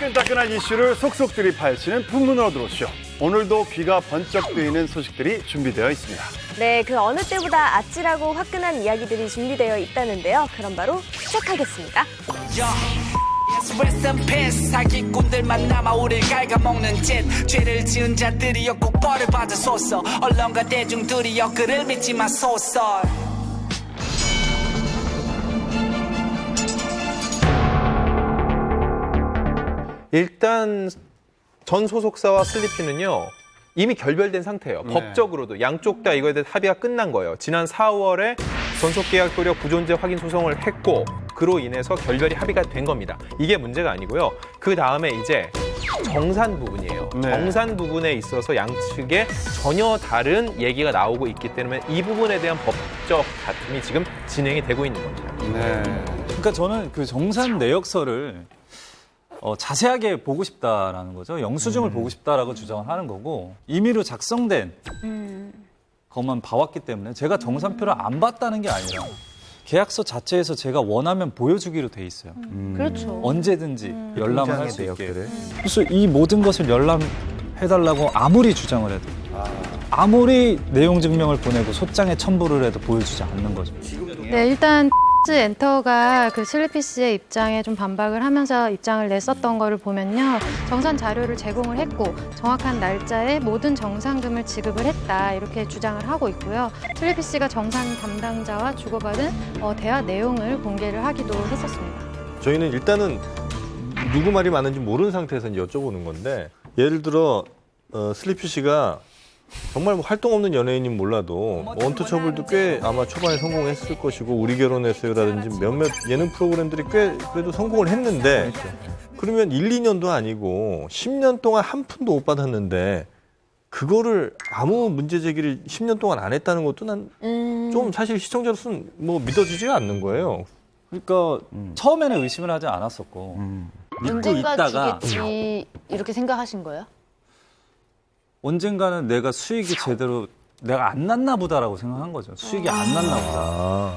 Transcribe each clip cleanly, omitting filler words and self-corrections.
따끈따끈한 이슈를 속속 들이파헤치는 풍문으로 들어오시오. 오늘도 귀가 번쩍 뜨이는 소식들이 준비되어 있습니다. 네, 그 어느 때보다 아찔하고 화끈한 이야기들이 준비되어 있다는데요. 그럼 바로 시작하겠습니다. 사기꾼들만 남아 우릴 갉아먹는 짓 죄를 지은 자들이여 꼭 벌을 받으소서 언론과 대중들이여 그를 믿지 마소서. 일단 전 소속사와 슬리피는요 이미 결별된 상태예요. 법적으로도 양쪽 다 이거에 대해 합의가 끝난 거예요. 지난 4월에 전속계약 효력 부존재 확인 소송을 했고 그로 인해서 결별이 합의가 된 겁니다. 이게 문제가 아니고요. 그 다음에 이제 정산 부분이에요. 네. 정산 부분에 있어서 양측에 전혀 다른 얘기가 나오고 있기 때문에 이 부분에 대한 법적 다툼이 지금 진행이 되고 있는 겁니다. 네. 그러니까 저는 그 정산 내역서를 자세하게 보고 싶다라는 거죠. 영수증을 보고 싶다라고 주장을 하는 거고 임의로 작성된 것만 봐왔기 때문에 제가 정산표를 안 봤다는 게 아니라 계약서 자체에서 제가 원하면 보여주기로 돼 있어요. 그렇죠. 언제든지 열람을 할 수 있게. 그래서 이 모든 것을 열람해달라고 아무리 주장을 해도 아무리 내용 증명을 보내고 소장에 첨부를 해도 보여주지 않는 거죠. 네, 일단 엔터가 그 슬리피 씨의 입장에 좀 반박을 하면서 입장을 냈었던 거를 보면요. 정산 자료를 제공을 했고 정확한 날짜에 모든 정산금을 지급을 했다 이렇게 주장을 하고 있고요. 슬리피 씨가 정산 담당자와 주고받은 대화 내용을 공개를 하기도 했었습니다. 저희는 일단은 누구 말이 맞는지 모르는 상태에서 이제 여쭤보는 건데 예를 들어 슬리피 씨가 정말 뭐 활동 없는 연예인인 몰라도 원터처블도 꽤 아마 초반에 성공했을 것이고 우리 결혼했어요라든지 몇몇 예능 프로그램들이 꽤 그래도 성공을 했는데 그러면 1, 2년도 아니고 10년 동안 한 푼도 못 받았는데 그거를 아무 문제 제기를 10년 동안 안 했다는 것도 난 좀 사실 시청자로서는 뭐 믿어지지가 않는 거예요. 그러니까 처음에는 의심을 하지 않았었고 믿고 언젠가 있다가 주겠지 이렇게 생각하신 거예요? 언젠가는 내가 수익이 제대로 내가 안 났나 보다라고 생각한 거죠. 수익이 안 났나 보다.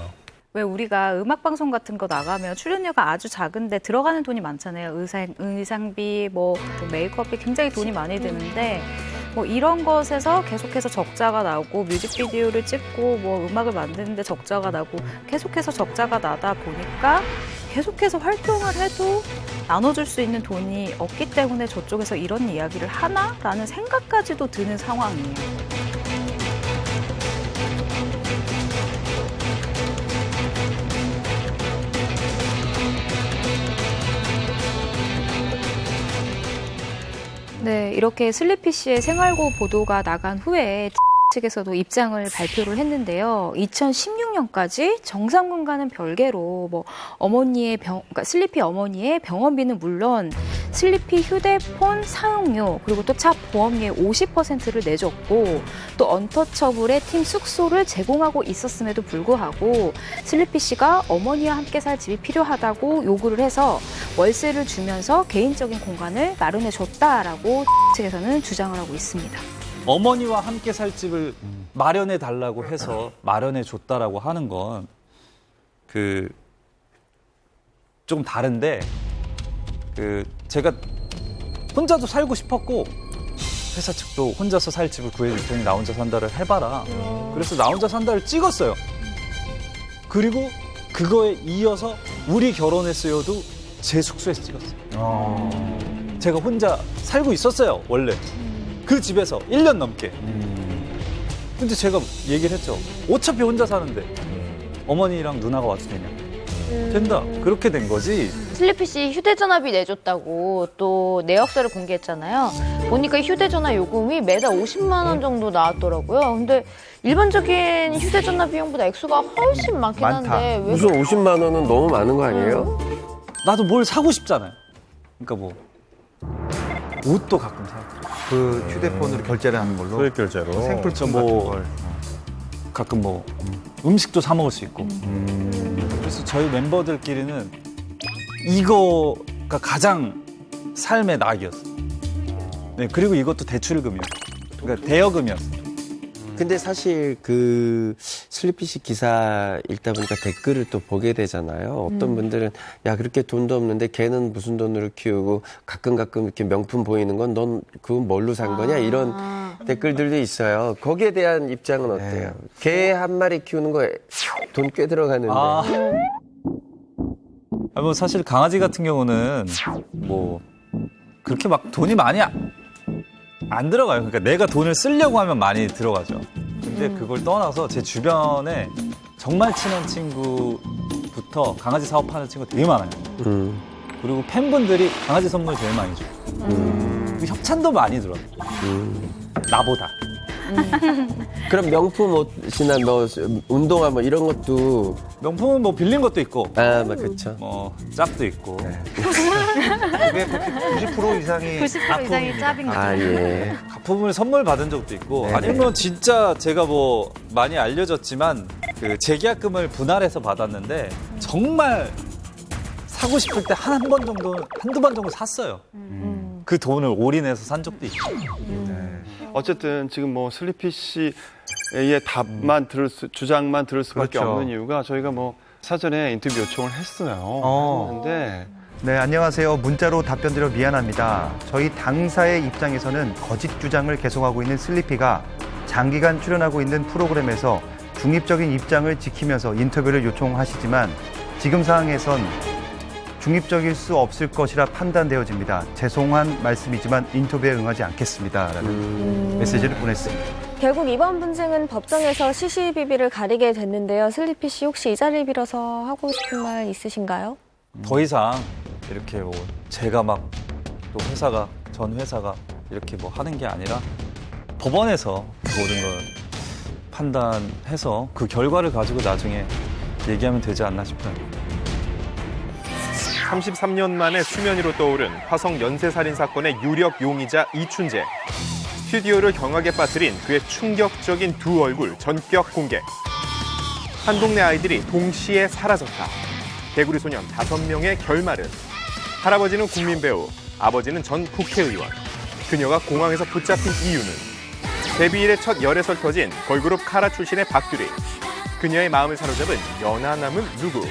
왜 우리가 음악방송 같은 거 나가면 출연료가 아주 작은데 들어가는 돈이 많잖아요. 의상비, 뭐 메이크업비 굉장히 돈이 많이 드는데 뭐 이런 것에서 계속해서 적자가 나고 뮤직비디오를 찍고 뭐 음악을 만드는데 적자가 나고 계속해서 적자가 나다 보니까 계속해서 활동을 해도 나눠줄 수 있는 돈이 없기 때문에 저쪽에서 이런 이야기를 하나라는 생각까지도 드는 상황이에요. 네, 이렇게 슬리피 씨의 생활고 보도가 나간 후에 측에서도 입장을 발표를 했는데요. 2016년까지 정상분과는 별개로 뭐 그러니까 슬리피 어머니의 병원비는 물론 슬리피 휴대폰 사용료 그리고 또 차 보험료의 50%를 내줬고 또 언터처블의 팀 숙소를 제공하고 있었음에도 불구하고 슬리피 씨가 어머니와 함께 살 집이 필요하다고 요구를 해서 월세를 주면서 개인적인 공간을 마련해 줬다라고 측에서는 주장을 하고 있습니다. 어머니와 함께 살 집을 마련해 달라고 해서 마련해 줬다라고 하는 건 조금 다른데 제가 혼자도 살고 싶었고 회사 측도 혼자서 살 집을 구해줄 테니 나 혼자 산다를 해봐라. 그래서 나 혼자 산다를 찍었어요. 그리고 그거에 이어서 우리 결혼했어요도 제 숙소에서 찍었어요. 제가 혼자 살고 있었어요 원래. 그 집에서 1년 넘게. 근데 제가 얘기를 했죠. 어차피 혼자 사는데 어머니랑 누나가 와도 되냐? 된다. 그렇게 된 거지. 슬리피 씨 휴대전화비 내줬다고 또 내역서를 공개했잖아요. 보니까 휴대전화 요금이 매달 50만 원 정도 나왔더라고요. 근데 일반적인 휴대전화 비용보다 액수가 훨씬 많긴 한데 왜 무슨 50만 원은 너무 많은 거 아니에요? 나도 뭘 사고 싶잖아요. 그러니까 뭐 옷도 가끔 사고. 그 휴대폰으로 결제를 하는 걸로? 소액 결제로. 생필품 뭐 같은 걸. 가끔 뭐 음식도 사 먹을 수 있고. 그래서 저희 멤버들끼리는 이거가 가장 삶의 낙이었어요. 네, 그리고 이것도 대출금이었어요. 그러니까 대여금이었어요. 근데 사실 그 슬리피시 기사 읽다 보니까 댓글을 또 보게 되잖아요. 어떤 분들은 야 그렇게 돈도 없는데 걔는 무슨 돈으로 키우고 가끔 이렇게 명품 보이는 건 넌 그건 뭘로 산 거냐 이런 댓글들도 있어요. 거기에 대한 입장은 어때요? 개 한 마리 키우는 거 돈 꽤 들어가는데. 뭐 사실 강아지 같은 경우는 뭐 그렇게 막 돈이 많이 안 들어가요. 그러니까 내가 돈을 쓰려고 하면 많이 들어가죠. 근데 그걸 떠나서 제 주변에 정말 친한 친구부터 강아지 사업하는 친구 되게 많아요. 그리고 팬분들이 강아지 선물 제일 많이 줘요. 그리고 협찬도 많이 들어요. 나보다. 그럼 명품 옷이나 뭐 운동화 뭐 이런 것도 명품은 뭐 빌린 것도 있고. 뭐 그렇죠. 뭐 짭도 있고. 그게 90% 이상이 90% 이상이 짭인 거죠. 예. 가품을 선물 받은 적도 있고 아니면 진짜 제가 뭐 많이 알려졌지만 그 재계약금을 분할해서 받았는데 정말 사고 싶을 때 한두 번 정도 샀어요. 그 돈을 올인해서 산 적도 있고. 어쨌든 지금 뭐 슬리피 씨의 답만 주장만 들을 수밖에 그렇죠. 없는 이유가 저희가 뭐 사전에 인터뷰 요청을 했어요. 그런데 네, 안녕하세요. 문자로 답변드려 미안합니다. 저희 당사의 입장에서는 거짓 주장을 계속하고 있는 슬리피가 장기간 출연하고 있는 프로그램에서 중립적인 입장을 지키면서 인터뷰를 요청하시지만 지금 상황에선 중립적일 수 없을 것이라 판단되어집니다. 죄송한 말씀이지만 인터뷰에 응하지 않겠습니다라는 메시지를 보냈습니다. 결국 이번 분쟁은 법정에서 시시비비를 가리게 됐는데요. 슬리피 씨 혹시 이 자리를 빌어서 하고 싶은 말 있으신가요? 더 이상 이렇게 뭐 제가 막 또 전 회사가 이렇게 뭐 하는 게 아니라 법원에서 모든 걸 판단해서 그 결과를 가지고 나중에 얘기하면 되지 않나 싶어요. 33년 만에 수면 위로 떠오른 화성 연쇄살인 사건의 유력 용의자 이춘재. 스튜디오를 경악에 빠뜨린 그의 충격적인 두 얼굴 전격 공개. 한 동네 아이들이 동시에 사라졌다. 개구리 소년 5명의 결말은? 할아버지는 국민배우, 아버지는 전 국회의원. 그녀가 공항에서 붙잡힌 이유는? 데뷔 이래 첫 열애설 터진 걸그룹 카라 출신의 박규리. 그녀의 마음을 사로잡은 연하남은 누구?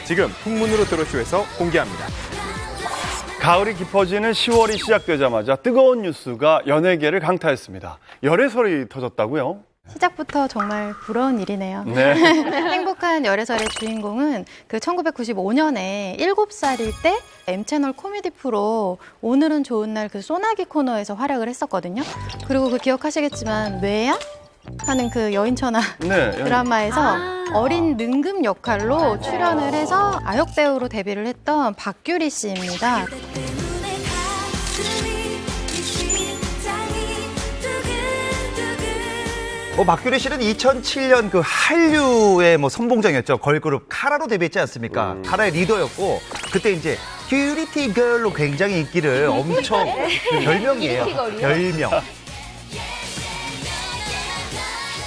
지금 풍문으로 들어쇼에서 공개합니다. 가을이 깊어지는 10월이 시작되자마자 뜨거운 뉴스가 연예계를 강타했습니다. 열애설이 터졌다고요? 시작부터 정말 부러운 일이네요. 네. 행복한 열애설의 주인공은 그 1995년에 7살일 때 M채널 코미디 프로 오늘은 좋은 날 그 소나기 코너에서 활약을 했었거든요. 그리고 그 기억하시겠지만 뇌야? 하는 그 여인천하 드라마에서 어린 능금 역할로 출연을 해서 아역 배우로 데뷔를 했던 박규리 씨입니다. 박규리 씨는 2007년 그 한류의 뭐 선봉장이었죠. 걸그룹 카라로 데뷔했지 않습니까? 카라의 리더였고 그때 이제 큐리티 걸로 굉장히 인기를 엄청 별명이에요. 별명.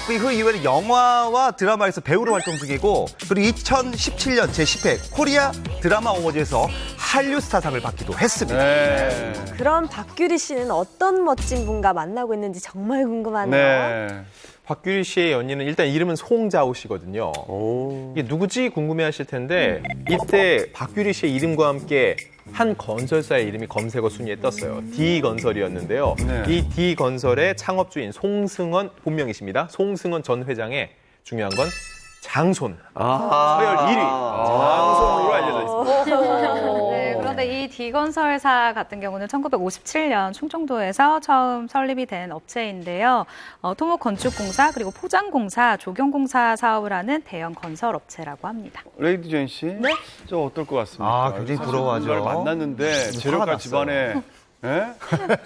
그 이후에는 영화와 드라마에서 배우로 활동 중이고 그리고 2017년 제10회 코리아 드라마 어워즈에서 한류 스타상을 받기도 했습니다. 네. 그럼 박규리 씨는 어떤 멋진 분과 만나고 있는지 정말 궁금하네요. 네. 박규리 씨의 연인은 일단 이름은 송자오 씨거든요. 이게 누구지 궁금해하실 텐데 이때 박규리 씨의 이름과 함께 한 건설사의 이름이 검색어 순위에 떴어요. D건설이었는데요. 이 D건설의 창업주인 송승헌 본명이십니다. 송승헌 전 회장의 중요한 건 장손. 서열 1위. 장손으로 알려져 있습니다. 네, 그런데 이 D건설사 같은 경우는 1957년 충청도에서 처음 설립이 된 업체인데요. 토목건축공사 그리고 포장공사, 조경공사 사업을 하는 대형 건설업체라고 합니다. 레이디 제인 씨, 네? 저 어떨 것 같습니까? 굉장히 사실 부러워하죠. 누군가를 만났는데 재력가 집안에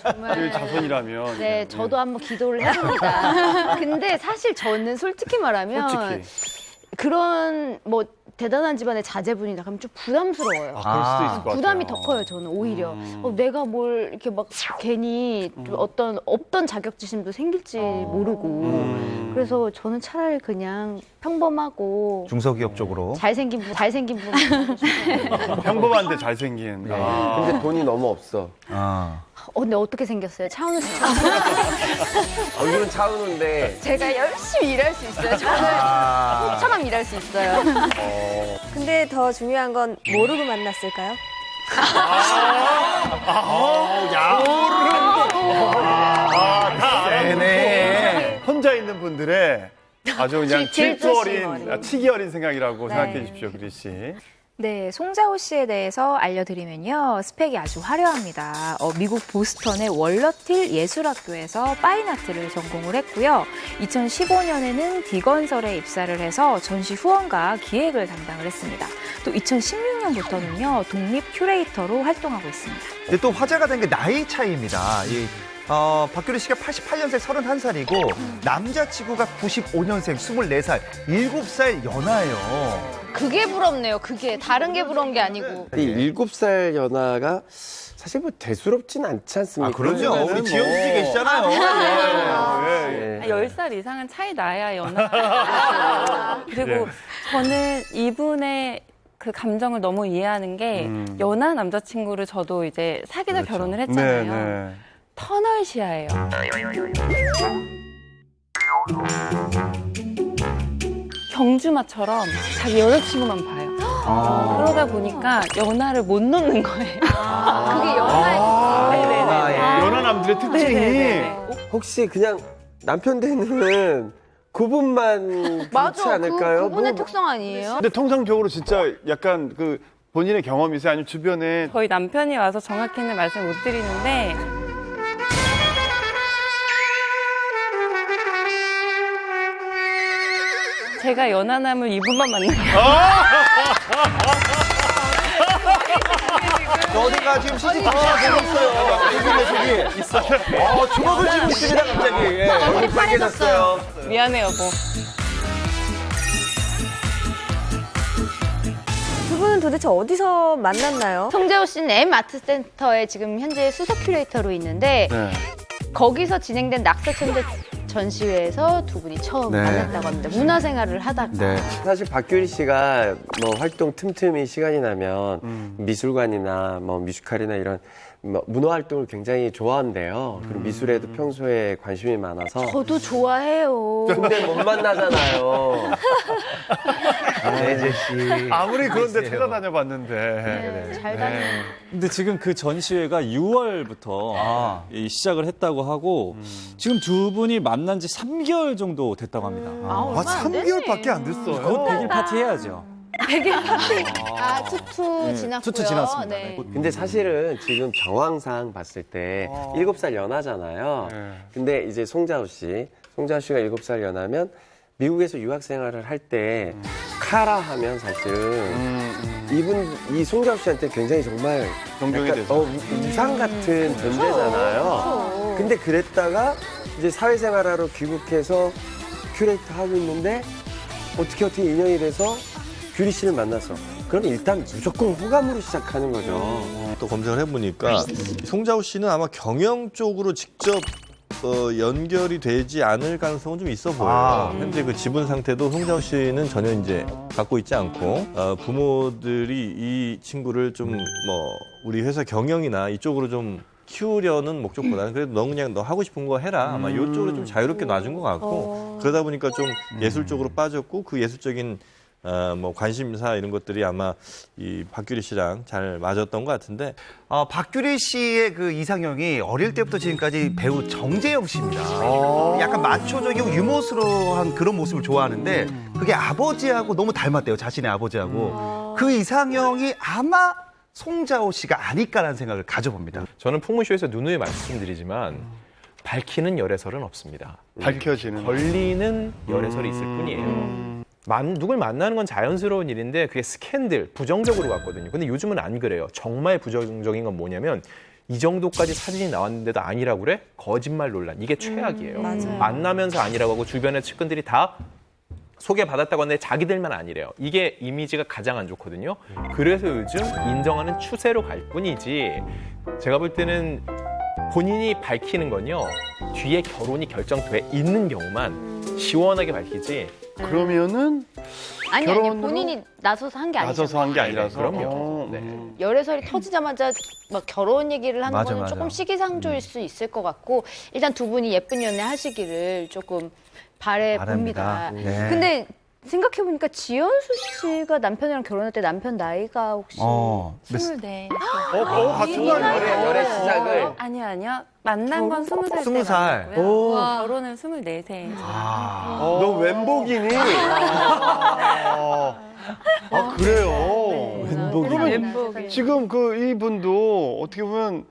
정말. 자손이라면. 네, 저도 한번 기도를 해봅니다. 근데 사실 저는 솔직히 말하면 솔직히. 그런 뭐 대단한 집안의 자제분이다 그러면 좀 부담스러워요. 그럴 수도 있을 것 같아요. 부담이 더 커요, 저는 오히려. 내가 뭘 이렇게 막 괜히 좀 어떤 없던 자격지심도 생길지 모르고. 그래서 저는 차라리 그냥 평범하고 중소기업 쪽으로. 잘생긴 분. 평범한데 잘생긴. 근데 돈이 너무 없어. 근데 어떻게 생겼어요? 차은우 씨. 얼굴은 차은우인데 제가 열심히 일할 수 있어요. 저는 혼처럼 일할 수 있어요. 근데 더 중요한 건 모르고 만났을까요? 네네. 혼자 있는 분들의 아주 그냥 질투 질투심 어린, 어린. 치기 어린 생각이라고 네. 생각해 주십시오, 그리 씨. 네, 송자호 씨에 대해서 알려드리면요. 스펙이 아주 화려합니다. 미국 보스턴의 월러틸 예술학교에서 파인아트를 전공을 했고요. 2015년에는 디건설에 입사를 해서 전시 후원과 기획을 담당을 했습니다. 또 2016년부터는요. 독립 큐레이터로 활동하고 있습니다. 근데 또 화제가 된 게 나이 차이입니다. 박규리 씨가 88년생 31살이고 남자친구가 95년생 24살, 7살 연하예요. 그게 부럽네요. 그게 다른 게 부러운 게 아니고. 이 7살 연하가 사실 뭐 대수롭진 않지 않습니까? 그러죠. 우리 지영 씨 계시잖아요. 예. 10살 이상은 차이 나야 연하. 그리고 저는 이분의 그 감정을 너무 이해하는 게 연하 남자친구를 저도 이제 사귀다 결혼을 했잖아요. 네. 터널시아예요. 경주마처럼 자기 여자친구만 봐요. 그러다 보니까 연하를 못 놓는 거예요. 그게 연하의 네네네. 연하 남들의 특징이 네네네. 혹시 그냥 남편 되는 그분만 맞아. 그렇지 않을까요? 그분의 뭐, 특성 아니에요? 근데 통상적으로 진짜 약간 그 본인의 경험이세요? 아니면 주변에 저희 남편이 와서 정확히는 말씀 못 드리는데 제가 연하남을 이분만 만나요. 어디가 지금 CCTV 보고 있어요. 저기 있어. 주먹을 쥐고 있습니다, 갑자기. 예. 얼굴 빨개졌어요. 미안해 여보. 두 분은 도대체 어디서 만났나요? 송재호 씨는 M 아트센터에 지금 현재 수석 큐레이터로 있는데 네. 거기서 진행된 낙서천재 전시회에서 두 분이 처음 네. 만났다고 합니다. 문화생활을 하다가. 네. 사실 박규리 씨가 뭐 활동 틈틈이 시간이 나면 미술관이나 뭐 뮤지컬이나 이런 뭐 문화 활동을 굉장히 좋아한대요. 그리고 미술에도 평소에 관심이 많아서. 저도 좋아해요. 근데 못 만나잖아요. 예재 씨. 아무리 그런데 찾아다녀 봤는데. 잘 다녀. 근데 지금 그 전시회가 6월부터 시작을 했다고 하고 지금 두 분이 만난 지 3개월 정도 됐다고 합니다. 얼마 안 됐네. 3개월밖에 안 됐어요. 곧 100일 파티 해야죠. 투투 지났고요. 투투 지났습니다. 네. 근데 사실은 지금 정황상 봤을 때 7살 연하잖아요. 네. 근데 이제 송자호 씨가 7살 연하면 미국에서 유학 생활을 할 때 카라 하면 사실은 이 송자호 씨한테 굉장히 정말 존경이 약간, 되죠. 우상 같은 존재잖아요. 근데 그랬다가 이제 사회생활하러 귀국해서 큐레이터 하고 있는데 어떻게 인연이 돼서 규리 씨를 만나서 그럼 일단 무조건 호감으로 시작하는 거죠. 또 검색을 해보니까 송자호 씨는 아마 경영 쪽으로 직접 연결이 되지 않을 가능성은 좀 있어 보여요. 현재 그 지분 상태도 송자호 씨는 전혀 이제 갖고 있지 않고 부모들이 이 친구를 좀 뭐 우리 회사 경영이나 이쪽으로 좀 키우려는 목적보다는 그래도 너 그냥 너 하고 싶은 거 해라. 아마 이쪽으로 좀 자유롭게 놔준 것 같고 그러다 보니까 좀 예술 쪽으로 빠졌고 그 예술적인 뭐 관심사 이런 것들이 아마 이 박규리 씨랑 잘 맞았던 것 같은데 박규리 씨의 그 이상형이 어릴 때부터 지금까지 배우 정재영 씨입니다. 약간 마초적이고 유머스러운 그런 모습을 좋아하는데 그게 아버지하고 너무 닮았대요. 자신의 아버지하고. 그 이상형이 아마 송자호 씨가 아닐까라는 생각을 가져봅니다. 저는 풍문쇼에서 누누이 말씀드리지만 밝히는 열애설은 없습니다. 밝혀지는. 걸리는 열애설이 있을 뿐이에요. 누굴 만나는 건 자연스러운 일인데 그게 스캔들, 부정적으로 갔거든요. 근데 요즘은 안 그래요. 정말 부정적인 건 뭐냐면 이 정도까지 사진이 나왔는데도 아니라고 그래? 거짓말 논란. 이게 최악이에요. 만나면서 아니라고 하고 주변의 측근들이 다 소개받았다고 하는데 자기들만 아니래요. 이게 이미지가 가장 안 좋거든요. 그래서 요즘 인정하는 추세로 갈 뿐이지 제가 볼 때는 본인이 밝히는 건요. 뒤에 결혼이 결정돼 있는 경우만 시원하게 밝히지. 그러면은 아니 결혼으로 본인이 나서서 한 게 아니죠. 나서서 한 게 아니라서. 그럼요. 네. 열애설이 터지자마자 막 결혼 얘기를 하는 맞아, 거는 맞아. 조금 시기상조일 수 있을 것 같고 일단 두 분이 예쁜 연애 하시기를 조금 바래 봅니다. 네. 근데 생각해 보니까 지연수 씨가 남편이랑 결혼할 때 남편 나이가 혹시 네. 24. 같은 거예요. 열애 시작을 아니요. 만난 건 20살 20살. 때 만났고요. 결혼은 24세. 너 웬복이니? 그래요. 그러면 지금 이분도 어떻게 보면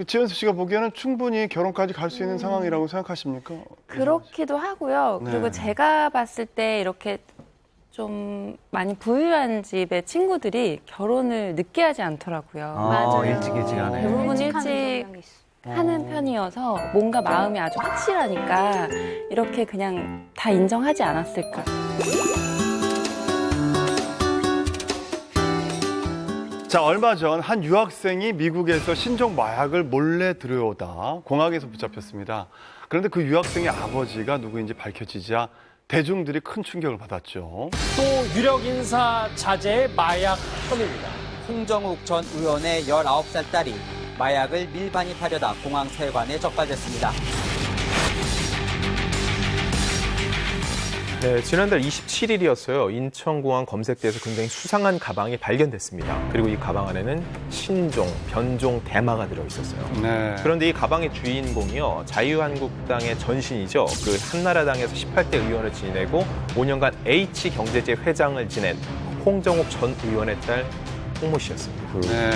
지연수 씨가 보기에는 충분히 결혼까지 갈 수 있는 상황이라고 생각하십니까? 그렇기도 하고요. 그리고 네. 제가 봤을 때 이렇게 좀 많이 부유한 집의 친구들이 결혼을 늦게 하지 않더라고요. 맞아요. 일찍 하네. 대부분 일찍 하는 편이어서 뭔가 마음이 아주 확실하니까 이렇게 그냥 다 인정하지 않았을까. 자, 얼마 전 한 유학생이 미국에서 신종 마약을 몰래 들여오다 공항에서 붙잡혔습니다. 그런데 그 유학생의 아버지가 누구인지 밝혀지자 대중들이 큰 충격을 받았죠. 또 유력 인사 자제의 마약 혐의입니다. 홍정욱 전 의원의 19살 딸이 마약을 밀반입하려다 공항 세관에 적발됐습니다. 네, 지난달 27일이었어요. 인천공항 검색대에서 굉장히 수상한 가방이 발견됐습니다. 그리고 이 가방 안에는 신종, 변종, 대마가 들어있었어요. 네. 그런데 이 가방의 주인공이요, 자유한국당의 전신이죠. 그 한나라당에서 18대 의원을 지내고 5년간 H경제제 회장을 지낸 홍정욱 전 의원의 딸 홍모 씨였습니다. 네.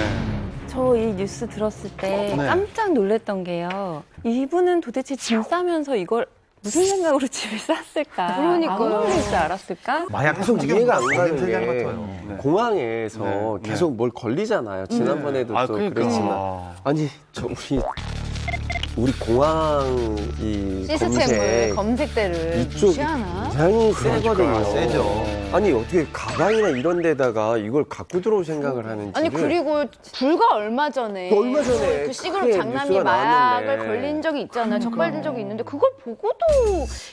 저 이 뉴스 들었을 때 네. 깜짝 놀랐던 게요. 이분은 도대체 짐 싸면서 이걸 무슨 생각으로 집에 쌌을까? 그러니까요. 안 걸릴 줄 알았을까? 마약 계속 이해가 안 가는 냄새가 게 것 같아요. 공항에서 네. 계속 뭘 걸리잖아요. 지난번에도 또 그러니까. 그랬지만 아니 우리 공항 이 시스템을 검색대를 이쪽 무시하나? 굉장히 세거든요. 세죠. 아니 어떻게 가방이나 이런 데다가 이걸 갖고 들어올 생각을 하는지. 아니 그리고 불과 얼마 전에 그 시그룹 크게 장남이 뉴스가 마약을 나왔는데. 걸린 적이 있잖아요. 적발된 적이 있는데 그걸 보고도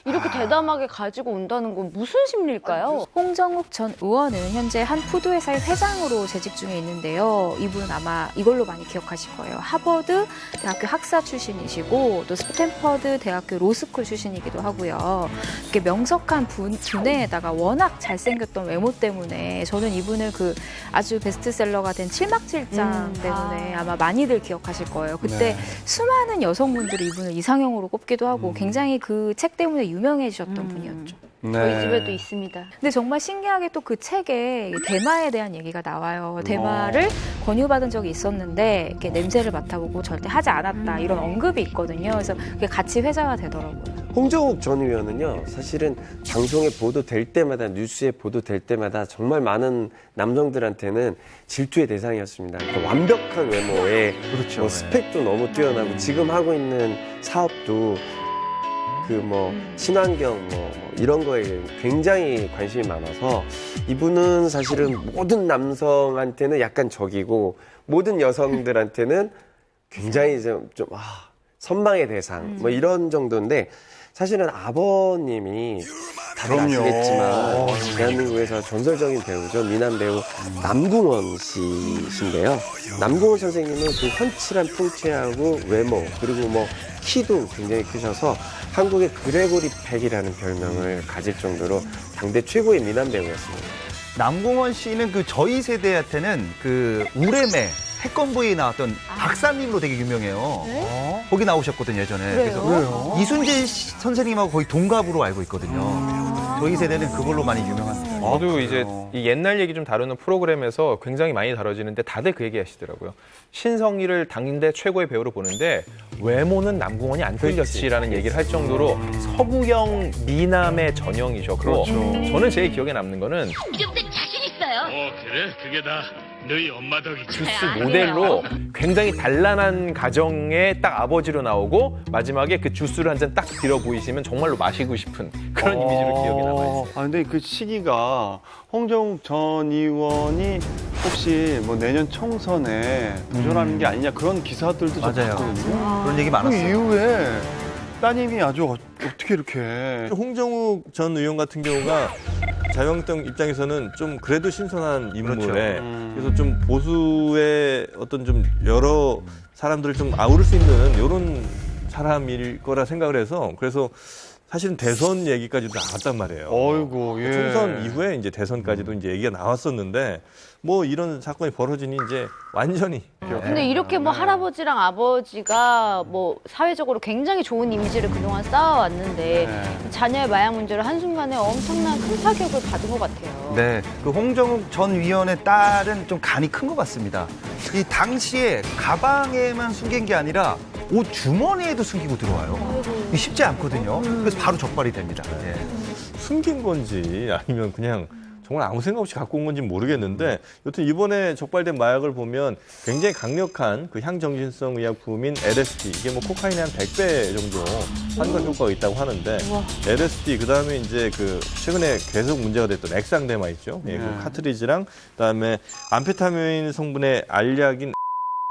이렇게 대담하게 가지고 온다는 건 무슨 심리일까요? 홍정욱 전 의원은 현재 한 푸드회사의 회장으로 재직 중에 있는데요. 이분은 아마 이걸로 많이 기억하실 거예요. 하버드 대학교 학사 출신이시고 또 스탠퍼드 대학교 로스쿨 출신이기도 하고요. 이렇게 명석한 분야에다가 워낙 잘생겼던 외모 때문에 저는 이분을 그 아주 베스트셀러가 된 칠막칠장 때문에 아마 많이들 기억하실 거예요. 그때 수많은 여성분들이 이분을 이상형으로 꼽기도 하고 굉장히 그 책 때문에 유명해지셨던 분이었죠. 저희 집에도 있습니다. 근데 정말 신기하게 또 그 책에 대마에 대한 얘기가 나와요. 대마를 권유받은 적이 있었는데 이렇게 냄새를 맡아보고 절대 하지 않았다 이런 언급이 있거든요. 그래서 그게 같이 회자가 되더라고요. 홍정욱 전 의원은요, 사실은 방송에 보도될 때마다, 뉴스에 보도될 때마다 정말 많은 남성들한테는 질투의 대상이었습니다. 그러니까 완벽한 외모에 그렇죠. 뭐 스펙도 너무 뛰어나고 지금 하고 있는 사업도 그 뭐 친환경 뭐 이런 거에 굉장히 관심이 많아서 이분은 사실은 모든 남성한테는 약간 적이고 모든 여성들한테는 굉장히 좀 선망의 대상 뭐 이런 정도인데 사실은 아버님이 다들 아시겠지만 대한민국에서 전설적인 배우죠. 미남 배우 남궁원 씨신데요. 남궁원 선생님은 그 훤칠한 풍채하고 외모 그리고 뭐 키도 굉장히 크셔서 한국의 그레고리 팩이라는 별명을 가질 정도로 당대 최고의 미남 배우였습니다. 남궁원 씨는 그 저희 세대한테는 그 우레메 태권브이에 나왔던 박사님으로 되게 유명해요. 거기 나오셨거든요, 예전에. 그래서 이순재 선생님하고 거의 동갑으로 알고 있거든요. 저희 세대는 그걸로 많이 유명한. 저도 이제 이 옛날 얘기 좀 다루는 프로그램에서 굉장히 많이 다뤄지는데 다들 그 얘기 하시더라고요. 신성희를 당대 최고의 배우로 보는데 외모는 남궁원이 안 틀렸지라는 얘기를 할 정도로 서구형 미남의 전형이셨고 저는 제일 기억에 남는 거는 이제부터 자신 있어요. 그래? 그게 다 너희 엄마 덕이지. 주스 모델로 굉장히 단란한 가정의 딱 아버지로 나오고 마지막에 그 주스를 한 잔 딱 들어 보이시면 정말로 마시고 싶은 그런 이미지로 기억에 남아있어요. 근데 그 시기가 홍정욱 전 의원이 혹시 뭐 내년 총선에 도전하는 게 아니냐 그런 기사들도 좀 맞아요. 봤거든요. 그런 얘기 그 많았어요. 이후에 따님이 아주 어떻게 이렇게. 홍정욱 전 의원 같은 경우가 자유한국당 입장에서는 좀 그래도 신선한 인물에 그래서 좀 보수의 어떤 좀 여러 사람들을 좀 아우를 수 있는 이런 사람일 거라 생각을 해서 그래서 사실은 대선 얘기까지도 나왔단 말이에요. 어이구, 예. 총선 이후에 이제 대선까지도 이제 얘기가 나왔었는데 뭐 이런 사건이 벌어지니 이제 완전히. 근데 이렇게 뭐 할아버지랑 아버지가 뭐 사회적으로 굉장히 좋은 이미지를 그동안 쌓아왔는데 자녀의 마약 문제로 한순간에 엄청난 큰 타격을 받은 것 같아요. 네, 그 홍정욱 전 위원의 딸은 좀 간이 큰 것 같습니다. 이 당시에 가방에만 숨긴 게 아니라 옷 주머니에도 숨기고 들어와요. 이게 쉽지 않거든요. 그래서 바로 적발이 됩니다. 예. 숨긴 건지 아니면 그냥 정말 아무 생각 없이 갖고 온 건지 모르겠는데 여튼 이번에 적발된 마약을 보면 굉장히 강력한 그 향정신성 의약품인 LSD 이게 뭐 코카인의 한 100배 정도 환각 효과가 있다고 하는데 LSD 그다음에 이제 그 최근에 계속 문제가 됐던 액상대마 있죠. 예, 그 카트리지랑 그다음에 암페타민 성분의 알약인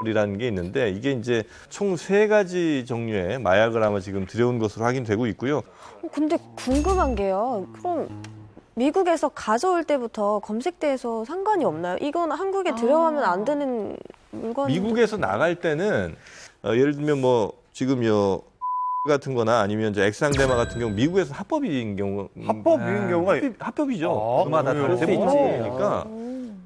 이라는 게 있는데 이게 이제 총 3가지 종류의 마약을 아마 지금 들여온 것으로 확인되고 있고요. 근데 궁금한 게요. 그럼 미국에서 가져올 때부터 검색대에서 상관이 없나요? 이건 한국에 들어가면 안 되는 물건. 미국에서 나갈 때는 예를 들면 뭐 지금 요 같은 거나 아니면 이제 액상대마 같은 경우 미국에서 합법인 경우 합법인 경우가 합법이죠. 주마다 다를 수 있지.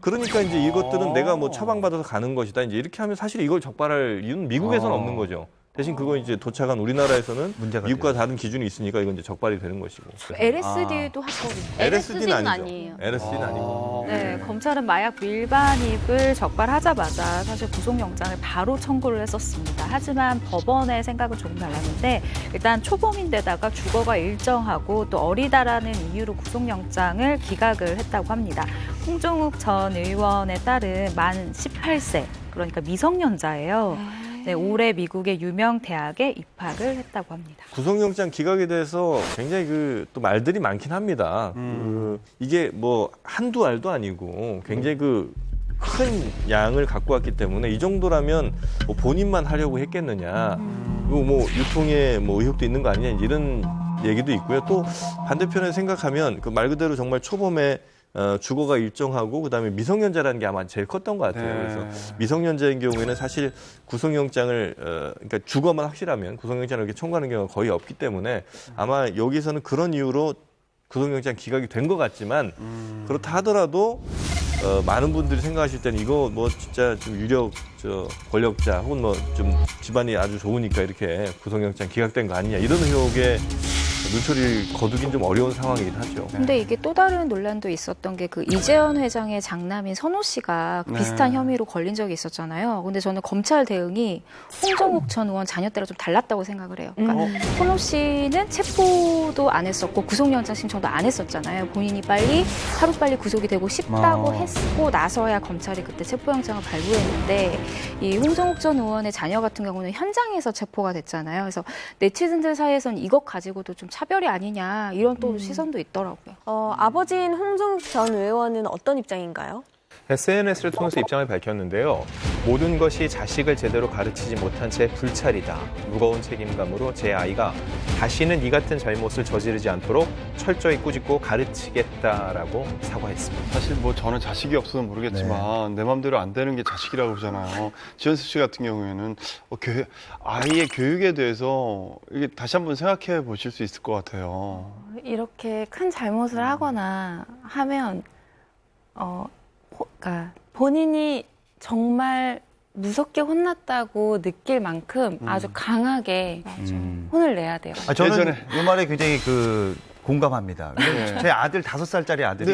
그러니까 이제 이것들은 내가 뭐 처방받아서 가는 것이다. 이제 이렇게 하면 사실 이걸 적발할 이유는 미국에서는 없는 거죠. 대신 그거 이제 도착한 우리나라에서는 미국과 다른 기준이 있으니까 이건 이제 적발이 되는 것이고. LSD도 합법입니다. LSD는 아니죠. LSD는 아니고. 네, 검찰은 마약 밀반입을 적발하자마자 사실 구속영장을 바로 청구를 했었습니다. 하지만 법원의 생각은 조금 달랐는데 일단 초범인데다가 주거가 일정하고 또 어리다라는 이유로 구속영장을 기각을 했다고 합니다. 홍정욱 전 의원의 딸은 만 18세, 그러니까 미성년자예요. 네, 올해 미국의 유명 대학에 입학을 했다고 합니다. 구속영장 기각에 대해서 굉장히 또 말들이 많긴 합니다. 이게 뭐 한두 알도 아니고 굉장히 큰 양을 갖고 왔기 때문에 이 정도라면 뭐 본인만 하려고 했겠느냐. 그리고 뭐 유통에 뭐 의혹도 있는 거 아니냐 이런 얘기도 있고요. 또 반대편에 생각하면 그 말 그대로 정말 초범에 주거가 일정하고 그다음에 미성년자라는 게 아마 제일 컸던 것 같아요. 그래서 미성년자인 경우에는 사실 구속영장을 그러니까 주거만 확실하면 구속영장을 이렇게 청구하는 경우가 거의 없기 때문에 아마 여기서는 그런 이유로 구속영장 기각이 된 것 같지만 그렇다 하더라도 많은 분들이 생각하실 때는 이거 뭐 진짜 좀 유력 권력자 혹은 뭐 좀 집안이 아주 좋으니까 이렇게 구속영장 기각된 거 아니냐 이런 의혹에 눈초리를 거두긴 좀 어려운 상황이긴 하죠. 근데 이게 또 다른 논란도 있었던 게 그 이재현 회장의 장남인 선호 씨가 비슷한 혐의로 걸린 적이 있었잖아요. 근데 저는 검찰 대응이 홍정욱 전 의원 자녀 때랑 좀 달랐다고 생각을 해요. 그러니까 선호 씨는 체포도 안 했었고 구속영장 신청도 안 했었잖아요. 본인이 하루빨리 구속이 되고 싶다고 했고 나서야 검찰이 그때 체포영장을 발부했는데 이 홍정욱 전 의원의 자녀 같은 경우는 현장에서 체포가 됐잖아요. 그래서 네티즌들 사이에서는 이것 가지고도 좀 차별이 아니냐 이런 또 시선도 있더라고요. 아버지인 홍정욱 전 의원은 어떤 입장인가요? SNS를 통해서 입장을 밝혔는데요. 모든 것이 자식을 제대로 가르치지 못한 제 불찰이다. 무거운 책임감으로 제 아이가 다시는 이 같은 잘못을 저지르지 않도록 철저히 꾸짖고 가르치겠다라고 사과했습니다. 사실 뭐 저는 자식이 없어서 모르겠지만 내 마음대로 안 되는 게 자식이라고 그러잖아요. 지현수 씨 같은 경우에는 아이의 교육에 대해서 이게 다시 한번 생각해 보실 수 있을 것 같아요. 이렇게 큰 잘못을 하거나 하면 그러니까 본인이 정말 무섭게 혼났다고 느낄 만큼 아주 강하게 혼을 내야 돼요. 저는 이 말에 굉장히 공감합니다. 제 아들 5살짜리 아들이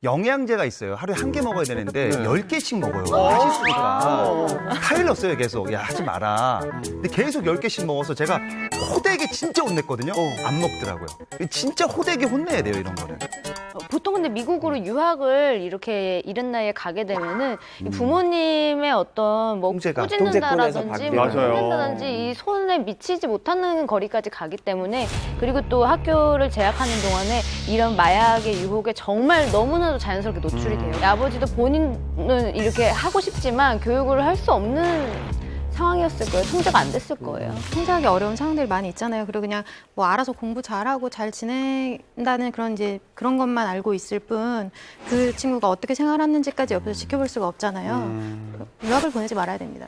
영양제가 있어요. 하루에 1개 먹어야 되는데 10개씩 먹어요. 맛있으니까. 타일렀어요, 계속. 야, 하지 마라. 근데 계속 10개씩 먹어서 제가 호되게 진짜 혼냈거든요. 안 먹더라고요. 진짜 호되게 혼내야 돼요, 이런 거는. 보통 근데 미국으로 유학을 이렇게 이른 나이에 가게 되면은 이 부모님의 어떤 뭐 꾸짖는다라든지 뭐 혼낸다든지 이 손에 미치지 못하는 거리까지 가기 때문에 그리고 또 학교를 재학하는 동안에 이런 마약의 유혹에 정말 너무나도 자연스럽게 노출이 돼요. 아버지도 본인은 이렇게 하고 싶지만 교육을 할 수 없는 상황이었을 거예요. 통제가 안 됐을 거예요. 통제하기 어려운 상황들이 많이 있잖아요. 그리고 그냥 뭐 알아서 공부 잘하고 잘 지낸다는 그런 것만 알고 있을 뿐 그 친구가 어떻게 생활하는지까지 옆에서 지켜볼 수가 없잖아요. 유학을 보내지 말아야 됩니다.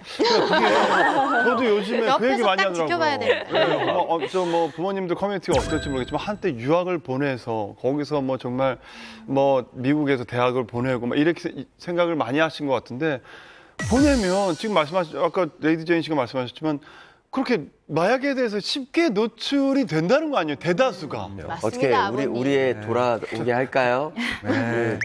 저도 요즘에 그 얘기 옆에서 많이 딱 하더라고요. 지켜봐야 됩니다. 네, 뭐 부모님들 커뮤니티가 어떨지 모르겠지만 한때 유학을 보내서 거기서 뭐 정말 뭐 미국에서 대학을 보내고 막 이렇게 생각을 많이 하신 것 같은데 보내면 지금 아까 레이디 제인 씨가 말씀하셨지만 그렇게 마약에 대해서 쉽게 노출이 된다는 거 아니에요? 대다수가. 어떻게 우리의 돌아오게 할까요?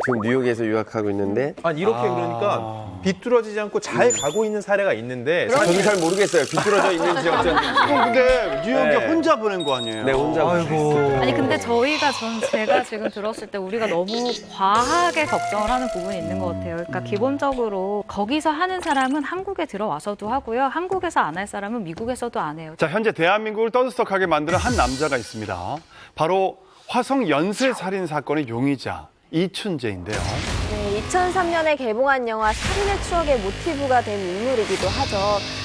지금 뉴욕에서 유학하고 있는데. 아니 이렇게 그러니까 비뚤어지지 않고 잘 가고 있는 사례가 있는데 저는 잘 모르겠어요. 비뚤어져 있는지 어쩐지. 근데 뉴욕에 혼자 보낸 거 아니에요? 네, 혼자. 아니 근데 제가 지금 들었을 때 우리가 너무 과하게 걱정을 하는 부분이 있는 것 같아요. 그러니까 기본적으로 거기서 하는 사람은 한국에 들어와서도 하고요. 한국에서 안 할 사람은 미국에서도 안 해요. 자, 현재 대한민국을 떠들썩하게 만드는 한 남자가 있습니다. 바로 화성 연쇄살인 사건의 용의자 이춘재인데요. 네, 2003년에 개봉한 영화 살인의 추억의 모티브가 된 인물이기도 하죠.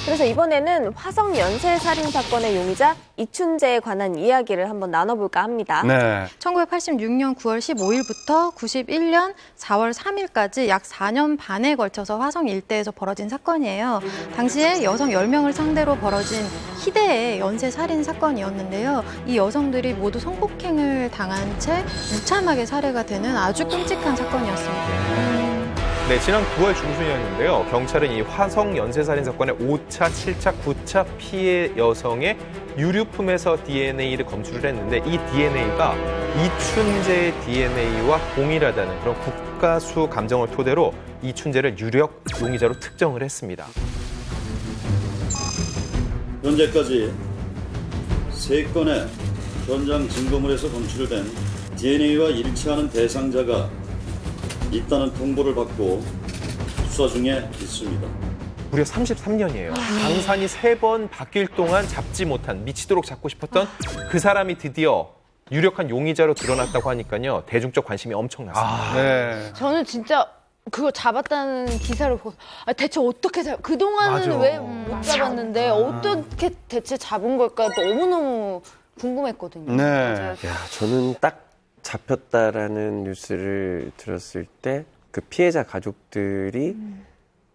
그래서 이번에는 화성 연쇄살인 사건의 용의자 이춘재에 관한 이야기를 한번 나눠볼까 합니다. 네. 1986년 9월 15일부터 91년 4월 3일까지 약 4년 반에 걸쳐서 화성 일대에서 벌어진 사건이에요. 당시에 여성 10명을 상대로 벌어진 희대의 연쇄살인 사건이었는데요. 이 여성들이 모두 성폭행을 당한 채 무참하게 살해가 되는 아주 끔찍한 사건이었습니다. 네, 지난 9월 중순이었는데요. 경찰은 이 화성 연쇄살인 사건의 5차, 7차, 9차 피해 여성의 유류품에서 DNA를 검출을 했는데 이 DNA가 이춘재의 DNA와 동일하다는 그런 국가수 감정을 토대로 이춘재를 유력 용의자로 특정을 했습니다. 현재까지 3건의 현장 증거물에서 검출된 DNA와 일치하는 대상자가 있다는 통보를 받고 수사 중에 있습니다. 무려 33년이에요. 강산이 3번 바뀔 동안 잡지 못한, 미치도록 잡고 싶었던 그 사람이 드디어 유력한 용의자로 드러났다고 하니까요. 대중적 관심이 엄청났습니다. 네. 저는 진짜 그거 잡았다는 기사를 보고 대체 어떻게 그동안은 왜 못 잡았는데 어떻게 대체 잡은 걸까 너무너무 궁금했거든요. 네. 야, 저는 딱 잡혔다라는 뉴스를 들었을 때 그 피해자 가족들이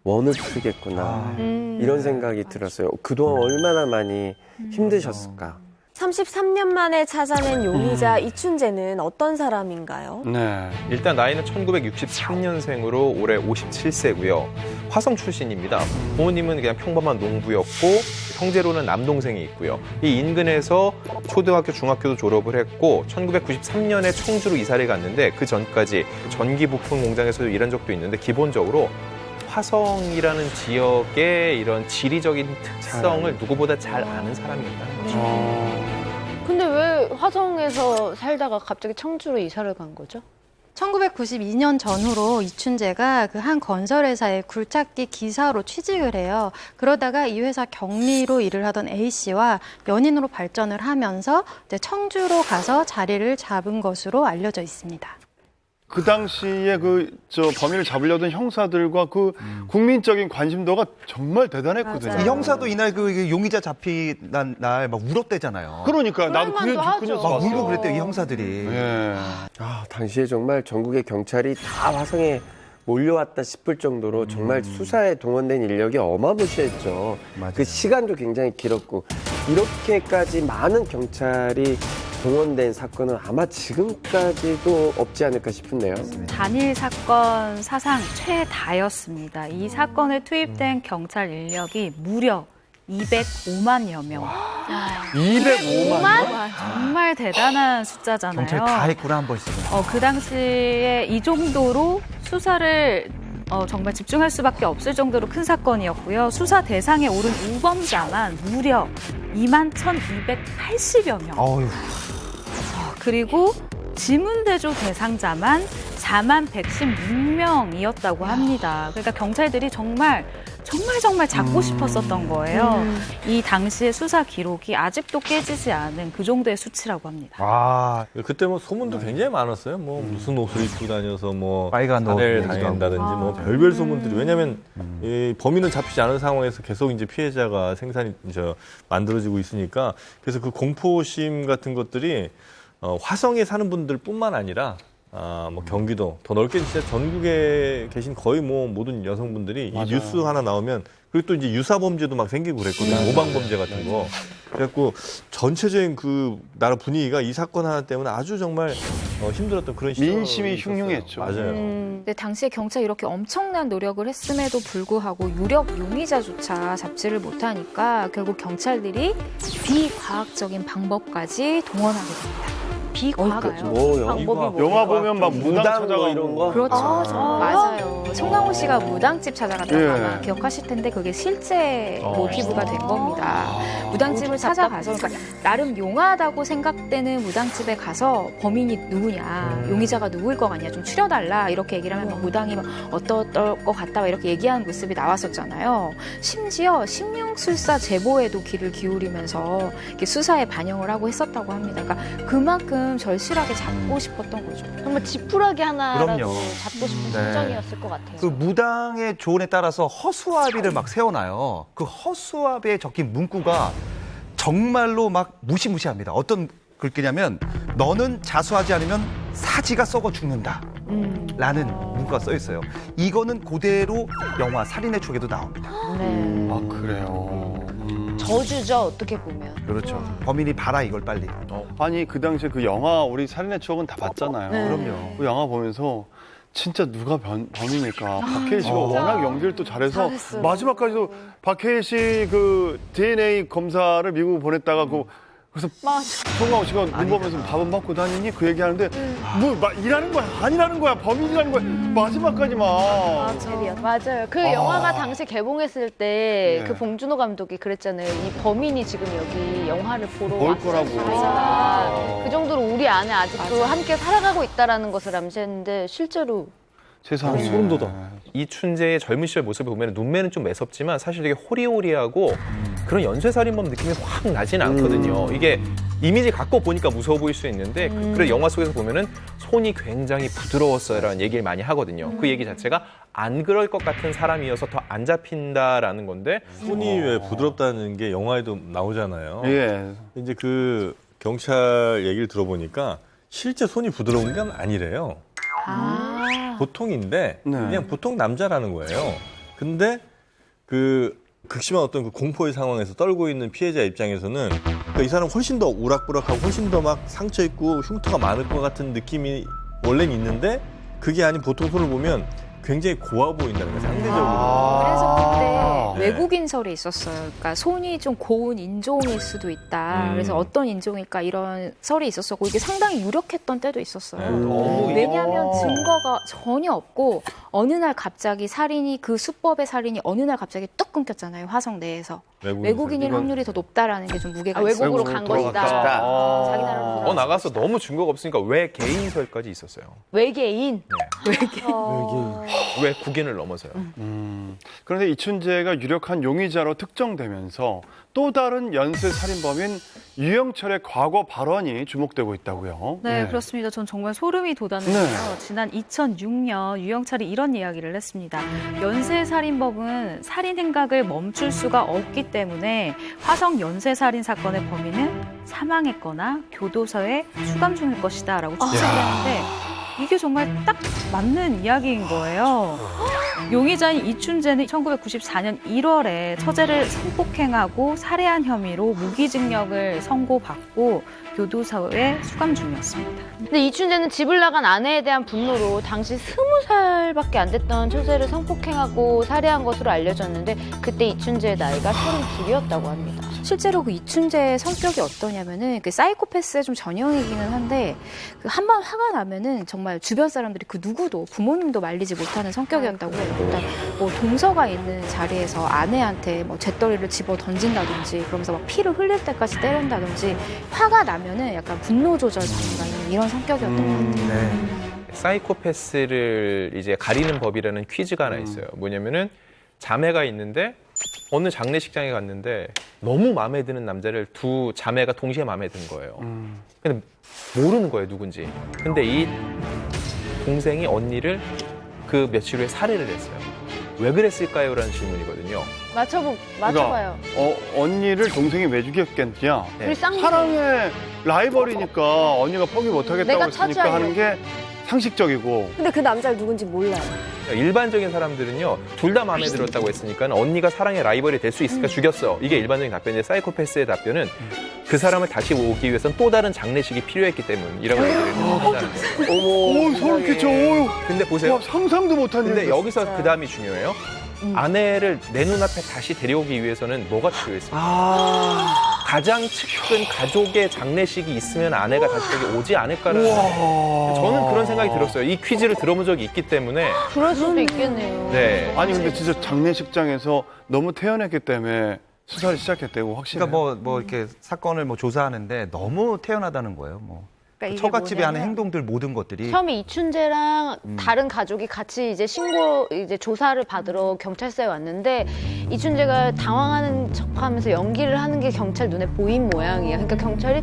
원을 풀겠구나 이런 생각이 들었어요. 그동안 얼마나 많이 힘드셨을까. 33년 만에 찾아낸 용의자 이춘재는 어떤 사람인가요? 네. 일단 나이는 1963년생으로 올해 57세고요. 화성 출신입니다. 부모님은 그냥 평범한 농부였고 형제로는 남동생이 있고요. 이 인근에서 초등학교, 중학교도 졸업을 했고 1993년에 청주로 이사를 갔는데 그 전까지 전기 부품 공장에서도 일한 적도 있는데 기본적으로 화성이라는 지역의 이런 지리적인 특성을 누구보다 잘 아는 사람이었다는 거죠. 근데 왜 화성에서 살다가 갑자기 청주로 이사를 간 거죠? 1992년 전후로 이춘재가 그 한 건설회사의 굴착기 기사로 취직을 해요. 그러다가 이 회사 경리로 일을 하던 A씨와 연인으로 발전을 하면서 이제 청주로 가서 자리를 잡은 것으로 알려져 있습니다. 그 당시에 범인을 잡으려던 형사들과 그 국민적인 관심도가 정말 대단했거든요. 이 형사도 이날 그 용의자 잡힌 날 막 울었대잖아요. 그러니까 나도 그 뉴스 막 울고 그랬대요, 이 형사들이. 예. 당시에 정말 전국의 경찰이 다 화성에 몰려왔다 싶을 정도로 정말 수사에 동원된 인력이 어마무시했죠. 그 시간도 굉장히 길었고 이렇게까지 많은 경찰이 동원된 사건은 아마 지금까지도 없지 않을까 싶은데요. 단일 사건 사상 최다였습니다. 이 사건에 투입된 경찰 인력이 무려 205만여 명. 205만? 정말 대단한 숫자잖아요. 경찰 다 했구나, 한 번씩. 그 당시에 이 정도로 수사를 정말 집중할 수밖에 없을 정도로 큰 사건이었고요. 수사 대상에 오른 우범자만 무려 21,280여 명. 어휴. 그리고 지문대조 대상자만 41,116명이었다고 합니다. 그러니까 경찰들이 정말 정말 잡고 싶었었던 거예요. 이 당시의 수사 기록이 아직도 깨지지 않은 그 정도의 수치라고 합니다. 아, 그때 뭐 소문도 굉장히 많았어요. 뭐 무슨 옷을 입고 다녀서 뭐 빨간 옷 살해를 얘기도 당한다든지 뭐 별별 소문들이. 왜냐하면 이 범인은 잡히지 않은 상황에서 계속 이제 피해자가 만들어지고 있으니까 그래서 그 공포심 같은 것들이 화성에 사는 분들뿐만 아니라 뭐 경기도 더 넓게 진짜 전국에 계신 거의 뭐 모든 여성분들이 이 뉴스 하나 나오면 그리고 또 이제 유사 범죄도 막 생기고 그랬거든요. 모방 범죄 같은 거. 그래갖고 전체적인 그 나라 분위기가 이 사건 하나 때문에 아주 정말 힘들었던 그런 시절. 민심이 흉흉했죠. 맞아요. 근데 당시에 경찰이 이렇게 엄청난 노력을 했음에도 불구하고 유력 용의자조차 잡지를 못하니까 결국 경찰들이 비과학적인 방법까지 동원하게 됩니다. 비과학이요. 영화 보면 막 무당 찾아가고 이런 거. 그렇죠. 맞아요. 송강호 씨가 무당집 찾아가다가 기억하실 텐데 그게 실제 모티브가 된 겁니다. 무당집을 찾아가서 그러니까 나름 용하다고 생각되는 무당집에 가서 범인이 누구냐, 용의자가 누구일 것 같냐, 좀 추려달라 이렇게 얘기를 하면 막 무당이 막 어떨 것 같다 막 이렇게 얘기하는 모습이 나왔었잖아요. 심지어 심령술사 제보에도 귀를 기울이면서 이렇게 수사에 반영을 하고 했었다고 합니다. 그러니까 그만큼 절실하게 잡고 싶었던 거죠. 정말 지푸라기 하나라도 그럼요. 잡고 싶은 네. 심정이었을 것 같아요. 그 무당의 조언에 따라서 허수아비를 막 세워놔요. 그 허수아비에 적힌 문구가 정말로 막 무시무시합니다. 어떤 글귀냐면 너는 자수하지 않으면 사지가 썩어 죽는다. 라는 문구가 써 있어요. 이거는 그대로 영화 살인의 추억에도 나옵니다. 아, 그래요. 저주죠, 어떻게 보면. 그렇죠. 범인이 봐라 이걸 빨리. 아니, 그 당시에 그 영화, 우리 살인의 추억은 다 봤잖아요. 그럼요. 그 영화 보면서 진짜 누가 범인일까. 박해일 씨가 워낙 연기를 또 잘해서 잘했어요. 마지막까지도 박해일 씨 그 DNA 검사를 미국 보냈다가 그래서 송강호 씨가 눈 보면서 밥은 먹고 다니니? 그 얘기하는데 일하는 거야? 아니라는 거야? 범인이라는 거야? 마지막까지 막. 맞아요. 그 영화가 당시 개봉했을 때 그 봉준호 감독이 그랬잖아요. 이 범인이 지금 여기 영화를 보러 볼 왔을 거라고. 수있다. 그 정도로 우리 안에 아직도 함께 살아가고 있다라는 것을 암시했는데 실제로 세상에. 소름 돋아. 이춘재의 젊은 시절 모습을 보면 눈매는 좀 매섭지만 사실 되게 호리호리하고 그런 연쇄살인범 느낌이 확 나진 않거든요. 이게 이미지 갖고 보니까 무서워 보일 수 있는데 그래 영화 속에서 보면은 손이 굉장히 부드러웠어요라는 얘기를 많이 하거든요. 그 얘기 자체가 안 그럴 것 같은 사람이어서 더 안 잡힌다라는 건데 손이 왜 부드럽다는 게 영화에도 나오잖아요. 예. 이제 그 경찰 얘기를 들어보니까 실제 손이 부드러운 건 아니래요. 보통인데 그냥 보통 남자라는 거예요. 근데 그 극심한 어떤 그 공포의 상황에서 떨고 있는 피해자 입장에서는 그러니까 이 사람 훨씬 더 우락부락하고 훨씬 더 막 상처 있고 흉터가 많을 것 같은 느낌이 원래는 있는데 그게 아닌 보통 손을 보면 굉장히 고와 보인다는 거예요, 상대적으로. 그래서 그때 외국인설이 있었어요. 그러니까 손이 좀 고운 인종일 수도 있다. 그래서 어떤 인종일까 이런 설이 있었었고 이게 상당히 유력했던 때도 있었어요. 왜냐하면 증거가 전혀 없고 어느 날 갑자기 그 수법의 살인이 어느 날 갑자기 뚝 끊겼잖아요. 화성 내에서. 외국인일 확률이 더 높다라는 게 좀 무게가 있어요. 외국으로 간 것이다. 자기 나라로 돌아왔다. 나가서 너무 증거가 없으니까 왜 개인설까지 있었어요. 외계인. 왜 국인을 넘어서요. 그런데 이춘재가 유력한 용의자로 특정되면서 또 다른 연쇄 살인범인 유영철의 과거 발언이 주목되고 있다고요. 네, 그렇습니다. 전 정말 소름이 돋았는데요. 지난 2006년 유영철이 이런 이야기를 했습니다. 연쇄살인범은 살인 행각을 멈출 수가 없기 때문에 화성 연쇄살인 사건의 범인은 사망했거나 교도소에 수감 중일 것이다 라고 추측을 했는데 이게 정말 딱 맞는 이야기인 거예요. 용의자인 이춘재는 1994년 1월에 처제를 성폭행하고 살해한 혐의로 무기징역을 선고받고 교도소에 수감 중이었습니다. 근데 이춘재는 집을 나간 아내에 대한 분노로 당시 20살밖에 안 됐던 처제를 성폭행하고 살해한 것으로 알려졌는데 그때 이춘재의 나이가 32였다고 합니다. 실제로 그 이춘재의 성격이 어떠냐면은 그 사이코패스의 좀 전형이기는 한데 그 한 번 화가 나면은 정말 주변 사람들이 그 누구도 부모님도 말리지 못하는 성격이었다고 해요. 일단 뭐 동서가 있는 자리에서 아내한테 뭐 잿더리를 집어 던진다든지 그러면서 막 피를 흘릴 때까지 때린다든지 화가 나면은 약간 분노 조절 장애가 있는 이런 성격이었던 것 같아요. 사이코패스를 이제 가리는 법이라는 퀴즈가 하나 있어요. 뭐냐면은 자매가 있는데 어느 장례식장에 갔는데 너무 마음에 드는 남자를 두 자매가 동시에 마음에 든 거예요. 근데 모르는 거예요, 누군지. 근데 이 동생이 언니를 그 며칠 후에 살해를 했어요. 왜 그랬을까요? 라는 질문이거든요. 맞춰봐요. 그러니까 언니를 동생이 왜 죽였겠냐? 우리 쌍둥이. 사랑의 라이벌이니까 언니가 포기 못하겠다고 내가 했으니까 차지하려고. 하는 게 상식적이고. 근데 그 남자를 누군지 몰라요. 일반적인 사람들은요, 둘 다 마음에 들었다고 했으니까 언니가 사랑의 라이벌이 될 수 있으니까 죽였어. 이게 일반적인 답변인데 사이코패스의 답변은 그 사람을 다시 오기 위해서는 또 다른 장례식이 필요했기 때문이라고 얘기를 한다는 거예요. 오, 소름 끼쳐. 오, 근데 보세요. 와, 상상도 못한 근데 일이다, 여기서 진짜. 그 다음이 중요해요. 아내를 내 눈앞에 다시 데려오기 위해서는 뭐가 필요했습니까? 가장 측근 가족의 장례식이 있으면 아내가 다시 여기 오지 않을까라는 저는 그런 생각이 들었어요. 이 퀴즈를 들어본 적이 있기 때문에. 그럴 수도 있겠네요. 네. 아니 근데 진짜 장례식장에서 너무 태연했기 때문에 수사를 시작했대고 확실해요. 그러니까 뭐 이렇게 사건을 뭐 조사하는데 너무 태연하다는 거예요. 뭐 그러니까 이게 처갓집에 하는 뭐냐면 행동들 모든 것들이 처음에 이춘재랑 다른 가족이 같이 이제 이제 조사를 받으러 경찰서에 왔는데 이춘재가 당황하는 척하면서 연기를 하는 게 경찰 눈에 보인 모양이야. 그러니까 경찰이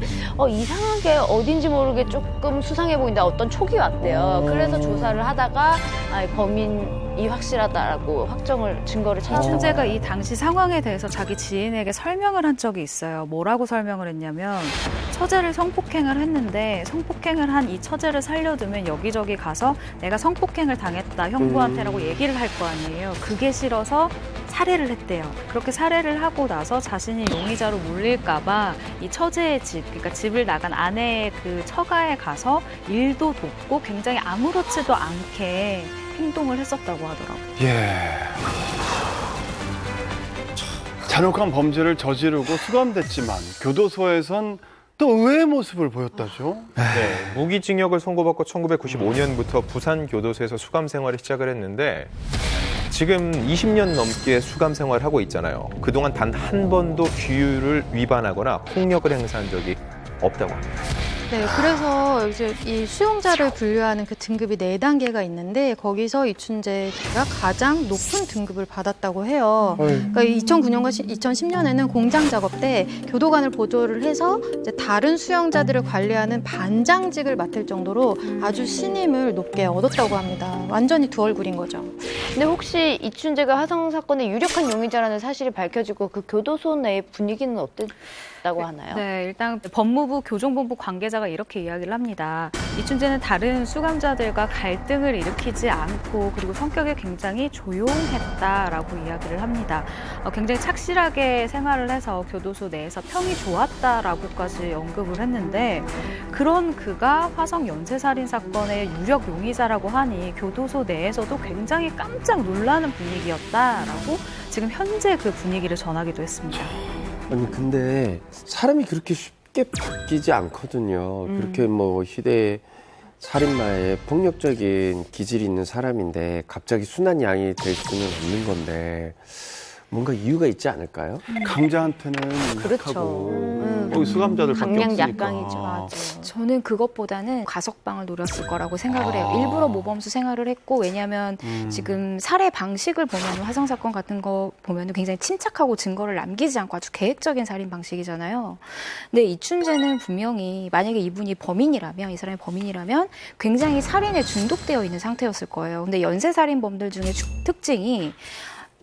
이상하게 어딘지 모르게 조금 수상해 보인다. 어떤 촉이 왔대요. 그래서 조사를 하다가 범인이 확실하다라고 증거를 찾았다고. 이춘재가 이 당시 상황에 대해서 자기 지인에게 설명을 한 적이 있어요. 뭐라고 설명을 했냐면 처제를 성폭행을 했는데 성폭행을 한 이 처제를 살려두면 여기저기 가서 내가 성폭행을 당했다 형부한테라고 얘기를 할 거 아니에요. 그게 싫어서 살해를 했대요. 그렇게 살해를 하고 나서 자신이 용의자로 물릴까 봐 이 처제의 집, 그러니까 집을 나간 아내의 그 처가에 가서 일도 돕고 굉장히 아무렇지도 않게 행동을 했었다고 하더라고요. 예. 잔혹한 범죄를 저지르고 수감됐지만 교도소에선 또 의외의 모습을 보였다죠. 네, 무기징역을 선고받고 1995년부터 부산 교도소에서 수감 생활을 시작을 했는데 지금 20년 넘게 수감 생활을 하고 있잖아요. 그동안 단 한 번도 규율을 위반하거나 폭력을 행사한 적이 없다고 합니다. 네, 그래서 이제 이 수용자를 분류하는 그 등급이 4단계가 있는데 거기서 이춘재가 가장 높은 등급을 받았다고 해요. 그러니까 2009년과 2010년에는 공장 작업 때 교도관을 보조를 해서 이제 다른 수용자들을 관리하는 반장직을 맡을 정도로 아주 신임을 높게 얻었다고 합니다. 완전히 두 얼굴인 거죠. 근데 혹시 이춘재가 화성 사건의 유력한 용의자라는 사실이 밝혀지고 그 교도소 내의 분위기는 어땠다고 하나요? 네, 일단 법무부 교정본부 관계자가 이렇게 이야기를 합니다. 이춘재는 다른 수감자들과 갈등을 일으키지 않고 그리고 성격이 굉장히 조용했다라고 이야기를 합니다. 굉장히 착실하게 생활을 해서 교도소 내에서 평이 좋았다라고까지 언급을 했는데 그런 그가 화성 연쇄살인 사건의 유력 용의자라고 하니 교도소 내에서도 굉장히 깜짝 놀라는 분위기였다라고 지금 현재 그 분위기를 전하기도 했습니다. 아니 근데 사람이 그렇게 쉽게 바뀌지 않거든요. 그렇게 뭐 휴대 살인마의 폭력적인 기질이 있는 사람인데 갑자기 순한 양이 될 수는 없는 건데 뭔가 이유가 있지 않을까요? 강자한테는 그렇죠. 약하고 거기 수감자들밖에 강량 없으니까. 약강이죠. 맞아. 저는 그것보다는 가석방을 노렸을 거라고 생각을 해요. 일부러 모범수 생활을 했고 왜냐하면 지금 살해 방식을 보면 화성 사건 같은 거 보면 굉장히 침착하고 증거를 남기지 않고 아주 계획적인 살인 방식이잖아요. 근데 이춘재는 분명히 만약에 이분이 범인이라면 이 사람이 범인이라면 굉장히 살인에 중독되어 있는 상태였을 거예요. 근데 연쇄살인범들 중에 특징이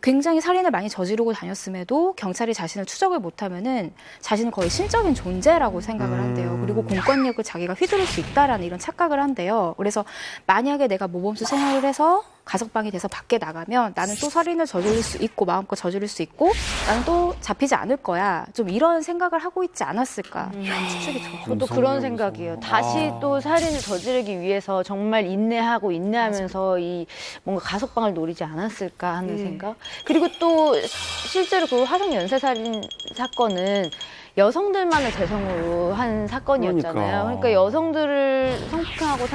굉장히 살인을 많이 저지르고 다녔음에도 경찰이 자신을 추적을 못하면은 자신은 거의 신적인 존재라고 생각을 한대요. 그리고 공권력을 자기가 휘두를 수 있다라는 이런 착각을 한대요. 그래서 만약에 내가 모범수 생활을 해서 가석방이 돼서 밖에 나가면 나는 또 살인을 저지를 수 있고 마음껏 저지를 수 있고 나는 또 잡히지 않을 거야. 좀 이런 생각을 하고 있지 않았을까 추측이 들어요. 저도 그런 생각이에요. 다시 또 살인을 저지르기 위해서 정말 인내하면서 이 뭔가 가석방을 노리지 않았을까 하는 생각. 그리고 또 실제로 그 화성 연쇄살인 사건은 여성들만을 대상으로 한 사건이었잖아요. 그러니까 여성들을 성폭행하고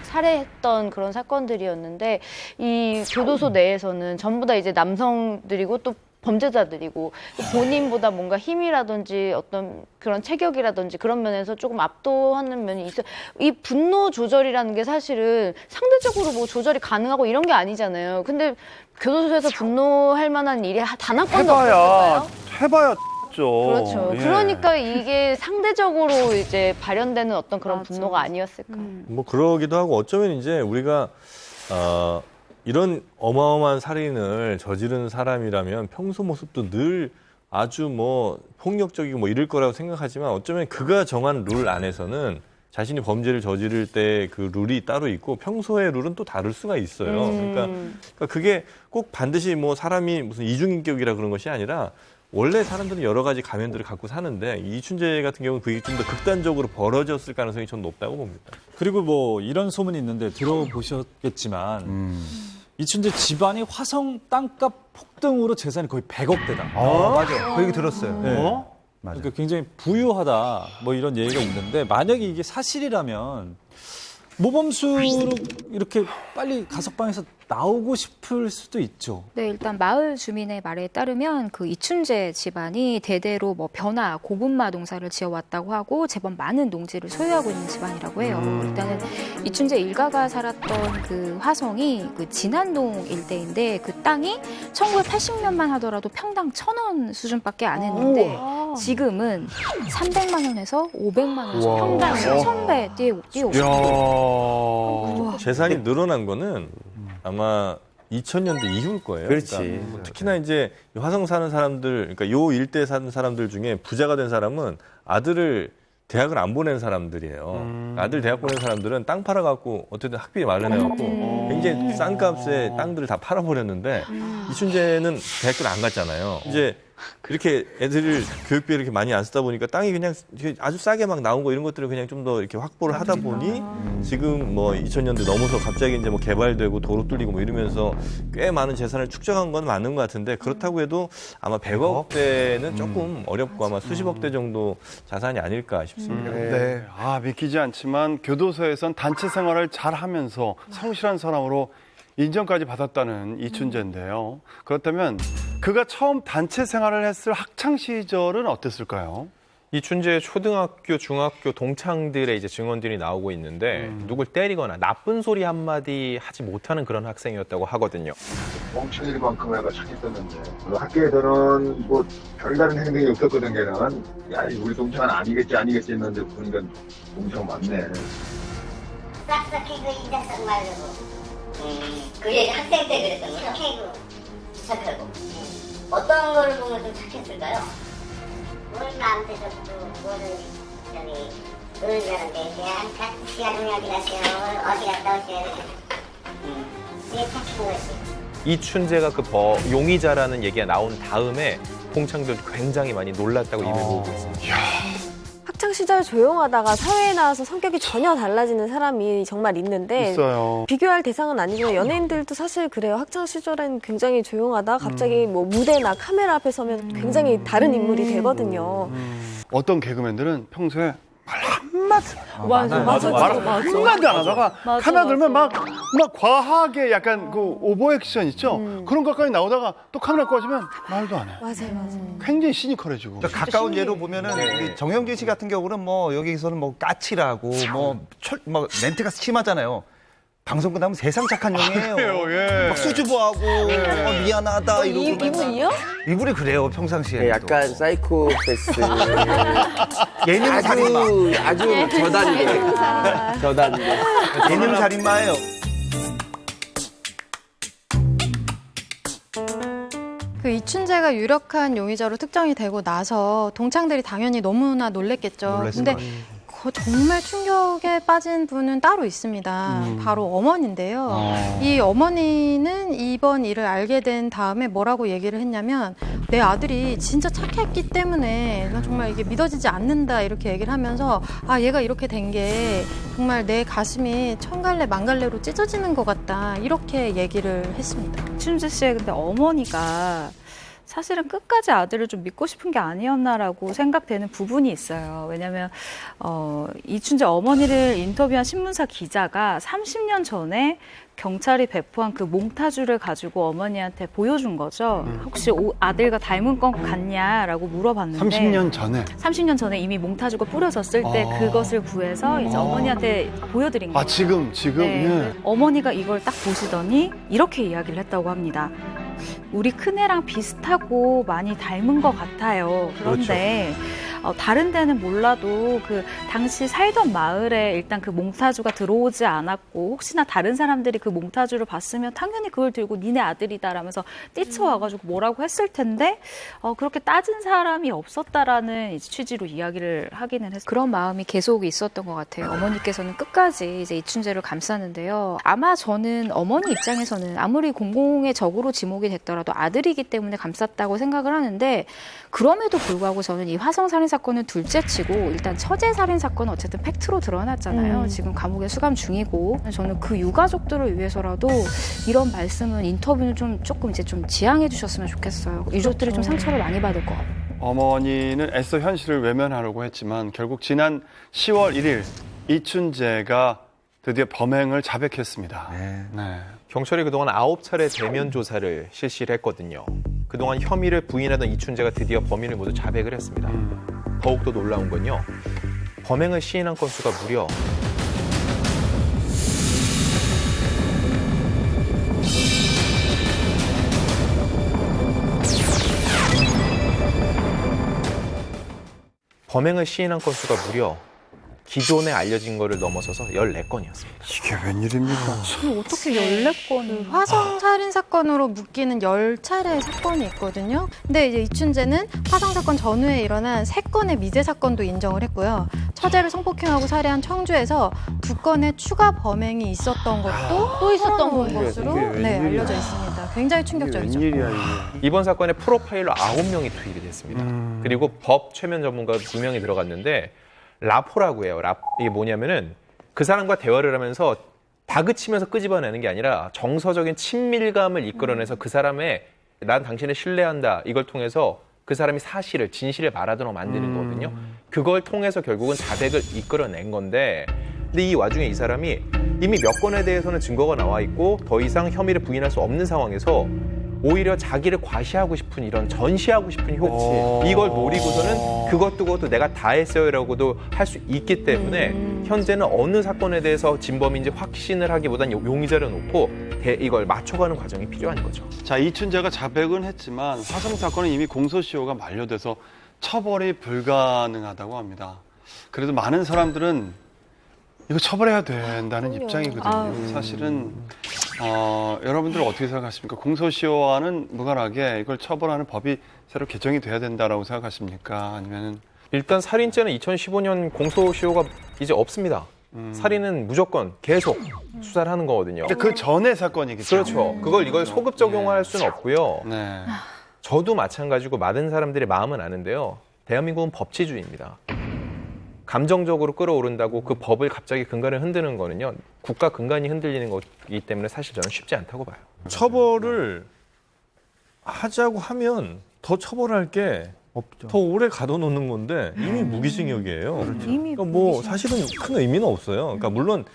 살해했던 그런 사건들이었는데 이 교도소 내에서는 전부 다 이제 남성들이고 또 범죄자들이고 본인보다 뭔가 힘이라든지 어떤 그런 체격이라든지 그런 면에서 조금 압도하는 면이 있어요. 이 분노 조절이라는 게 사실은 상대적으로 뭐 조절이 가능하고 이런 게 아니잖아요. 근데 교도소에서 분노할 만한 일이 단 한 건도 없었을까요? 해봐야 죠. 그렇죠. 예. 그러니까 이게 상대적으로 이제 발현되는 어떤 그런 분노가 아니었을까. 뭐 그러기도 하고 어쩌면 이제 우리가 이런 어마어마한 살인을 저지른 사람이라면 평소 모습도 늘 아주 뭐 폭력적이고 뭐 이럴 거라고 생각하지만 어쩌면 그가 정한 룰 안에서는 자신이 범죄를 저지를 때 그 룰이 따로 있고 평소의 룰은 또 다를 수가 있어요. 그러니까 그게 꼭 반드시 뭐 사람이 무슨 이중인격이라 그런 것이 아니라 원래 사람들은 여러 가지 가면들을 갖고 사는데 이춘재 같은 경우는 그게 좀 더 극단적으로 벌어졌을 가능성이 전 높다고 봅니다. 그리고 뭐 이런 소문이 있는데 들어보셨겠지만 이춘재 집안이 화성 땅값 폭등으로 재산이 거의 100억대다. 맞아. 그 얘기 들었어요. 네. 그러니까 굉장히 부유하다 뭐 이런 얘기가 있는데 만약에 이게 사실이라면 모범수로 이렇게 빨리 가석방에서 나오고 싶을 수도 있죠. 네, 일단 마을 주민의 말에 따르면 그 이춘재 집안이 대대로 뭐 벼나 고구마 농사를 지어왔다고 하고 제법 많은 농지를 소유하고 있는 집안이라고 해요. 일단은 이춘재 일가가 살았던 그 화성이 그 진안동 일대인데 그 땅이 1980년만 하더라도 평당 1,000원 수준밖에 안 했는데 지금은 300만 원에서 500만 원 평당 1,000배 뛰어오고 재산이 늘어난 거는 아마 2000년대 이후일 거예요. 그렇지. 그러니까 뭐 특히나 이제 화성 사는 사람들, 그러니까 요 일대 사는 사람들 중에 부자가 된 사람은 아들을 대학을 안 보낸 사람들이에요. 아들 대학 보낸 사람들은 땅 팔아갖고 어쨌든 학비 마련해갖고 굉장히 싼 값에 땅들을 다 팔아버렸는데 이춘재는 대학교를 안 갔잖아요. 이제 이렇게 애들을 교육비를 이렇게 많이 안 쓰다 보니까 땅이 그냥 아주 싸게 막 나온 거 이런 것들을 그냥 좀 더 이렇게 확보를 하다 보니 지금 뭐 2000년대 넘어서 갑자기 이제 뭐 개발되고 도로 뚫리고 뭐 이러면서 꽤 많은 재산을 축적한 건 맞는 것 같은데 그렇다고 해도 아마 100억대는 조금 어렵고 아마 수십억대 정도 자산이 아닐까 싶습니다. 네. 아, 믿기지 않지만 교도소에선 단체 생활을 잘 하면서 성실한 사람으로 인정까지 받았다는 이춘재인데요. 그렇다면 그가 처음 단체 생활을 했을 학창 시절은 어땠을까요? 이춘재의 초등학교, 중학교 동창들의 이제 증언들이 나오고 있는데 누굴 때리거나 나쁜 소리 한마디 하지 못하는 그런 학생이었다고 하거든요. 멍청일 만큼 애가 착했었는데 그 학교에서는 뭐 별다른 행동이 없었거든. 걔는 야 우리 동창은 아니겠지 했는데 보니까 동창 맞네. 싹싹해고 이자석 말고 그 얘기 학생 때 그랬던 거죠? 착해고 착하고 어떤 거를 보면 좀 착했을까요? 뭘 나한테 줬고 뭐를 저기 의자는데 그냥 같은 시간을 여기 가세요 어디 갔다 오세요 그게 착한 거지. 이춘재가 그 용의자라는 얘기가 나온 다음에 동창들 굉장히 많이 놀랐다고 입을 모으고 있습니다. 학창 시절 조용하다가 사회에 나와서 성격이 전혀 달라지는 사람이 정말 있는데 있어요. 비교할 대상은 아니지만 연예인들도 사실 그래요. 학창 시절엔 굉장히 조용하다 갑자기 뭐 무대나 카메라 앞에 서면 굉장히 다른 인물이 되거든요. 어떤 개그맨들은 평소에 말 한마디 맞아. 한마디 안 하다가 맞아, 카메라 들면 맞아. 막 과하게 약간 그 오버 액션 있죠? 그런 것까지 나오다가 또 카메라 꺼지면 말도 안 해. 맞아요. 굉장히 시니컬해지고. 가까운 예로 보면은 우리 정영진 씨 같은 경우는 뭐 여기서는 뭐 까칠하고 뭐 멘트가 심하잖아요. 방송 끝나면 세상 착한 형이에요. 그래요, 예. 막 수줍어하고 미안하다 이러고. 이분이요? 이분이 그래요 평상시에. 네, 약간 사이코패스. 예능 살인마. 아주 저단계. 예능 살인마예요. 그 이춘재가 유력한 용의자로 특정이 되고 나서 동창들이 당연히 너무나 놀랬겠죠. 근데 정말 충격에 빠진 분은 따로 있습니다. 바로 어머니인데요. 이 어머니는 이번 일을 알게 된 다음에 뭐라고 얘기를 했냐면 내 아들이 진짜 착했기 때문에 나 정말 이게 믿어지지 않는다 이렇게 얘기를 하면서 아 얘가 이렇게 된 게 정말 내 가슴이 천갈래 만갈래로 찢어지는 것 같다 이렇게 얘기를 했습니다. 이춘재 씨의 근데 어머니가 사실은 끝까지 아들을 좀 믿고 싶은 게 아니었나라고 생각되는 부분이 있어요. 왜냐하면 이춘재 어머니를 인터뷰한 신문사 기자가 30년 전에 경찰이 배포한 그 몽타주를 가지고 어머니한테 보여준 거죠. 혹시 아들과 닮은 것 같냐라고 물어봤는데 30년 전에 이미 몽타주가 뿌려졌을 때 그것을 구해서 이제 어머니한테 보여드린 거예요. 지금 네. 예. 어머니가 이걸 딱 보시더니 이렇게 이야기를 했다고 합니다. 우리 큰애랑 비슷하고 많이 닮은 것 같아요. 그런데 다른 데는 몰라도 그 당시 살던 마을에 일단 그 몽타주가 들어오지 않았고 혹시나 다른 사람들이 그 몽타주를 봤으면 당연히 그걸 들고 니네 아들이다라면서 뛰쳐와가지고 뭐라고 했을 텐데 그렇게 따진 사람이 없었다라는 이제 취지로 이야기를 하기는 했어요. 그런 마음이 계속 있었던 것 같아요. 어머니께서는 끝까지 이제 이춘재를 감쌌는데요. 아마 저는 어머니 입장에서는 아무리 공공의 적으로 지목이 됐더라도 아들이기 때문에 감쌌다고 생각을 하는데 그럼에도 불구하고 저는 이 화성살인 사건은 둘째치고 일단 처제 살인 사건은 어쨌든 팩트로 드러났잖아요. 지금 감옥에 수감 중이고 저는 그 유가족들을 위해서라도 이런 말씀은 인터뷰는 조금 이제 좀 지양해 주셨으면 좋겠어요. 유족들이 좀 상처를 많이 받을 것 같아요. 어머니는 애써 현실을 외면하려고 했지만 결국 지난 10월 1일 이춘재가 드디어 범행을 자백했습니다. 네. 경찰이 그동안 9차례 대면 조사를 실시를 했거든요. 그동안 혐의를 부인하던 이춘재가 드디어 범인을 모두 자백을 했습니다. 더욱더 놀라운 건요. 범행을 시인한 건수가 무려 기존에 알려진 거를 넘어서서 14건이었습니다. 이게 웬일입니까? 어떻게 14건을 화성 살인 사건으로 묶이는 10차례의 사건이 있거든요. 근데 이제 이춘재는 화성 사건 전후에 일어난 3건의 미제 사건도 인정을 했고요. 처제를 성폭행하고 살해한 청주에서 2건의 추가 범행이 있었던 것도 또 있었던 것으로 알려져 있습니다. 굉장히 충격적이죠. 이번 사건에 프로파일러 9명이 투입이 됐습니다. 그리고 법 최면 전문가 2명이 들어갔는데 라포라고 해요. 이게 뭐냐면은 그 사람과 대화를 하면서 다그치면서 끄집어내는 게 아니라 정서적인 친밀감을 이끌어내서 그 사람의 난 당신을 신뢰한다 이걸 통해서 그 사람이 진실을 말하도록 만드는 거거든요. 그걸 통해서 결국은 자백을 이끌어낸 건데 근데 이 와중에 이 사람이 이미 몇 건에 대해서는 증거가 나와 있고 더 이상 혐의를 부인할 수 없는 상황에서 오히려 자기를 과시하고 싶은 이런 전시하고 싶은 효치 이걸 노리고서는 그것도 내가 다 했어요라고도 할 수 있기 때문에 현재는 어느 사건에 대해서 진범인지 확신을 하기보단 용의자를 놓고 이걸 맞춰가는 과정이 필요한 거죠. 자, 이춘재가 자백은 했지만 화성 사건은 이미 공소시효가 만료돼서 처벌이 불가능하다고 합니다. 그래도 많은 사람들은 이거 처벌해야 된다는 입장이거든요. 사실은 여러분들 어떻게 생각하십니까? 공소시효와는 무관하게 이걸 처벌하는 법이 새로 개정이 돼야 된다라고 생각하십니까? 아니면은 일단 살인죄는 2015년 공소시효가 이제 없습니다. 살인은 무조건 계속 수사를 하는 거거든요. 근데 그 전의 사건이겠죠. 그렇죠. 이걸 소급 적용할 수는 없고요. 네. 저도 마찬가지고 많은 사람들의 마음은 아는데요. 대한민국은 법치주의입니다. 감정적으로 끌어오른다고 그 법을 갑자기 근간을 흔드는 거는요. 국가 근간이 흔들리는 거기 때문에 사실 저는 쉽지 않다고 봐요. 처벌을 하자고 하면 더 처벌할 게 더 오래 가둬놓는 건데 이미 무기징역이에요. 그러니까 뭐 사실은 큰 의미는 없어요. 그러니까 물론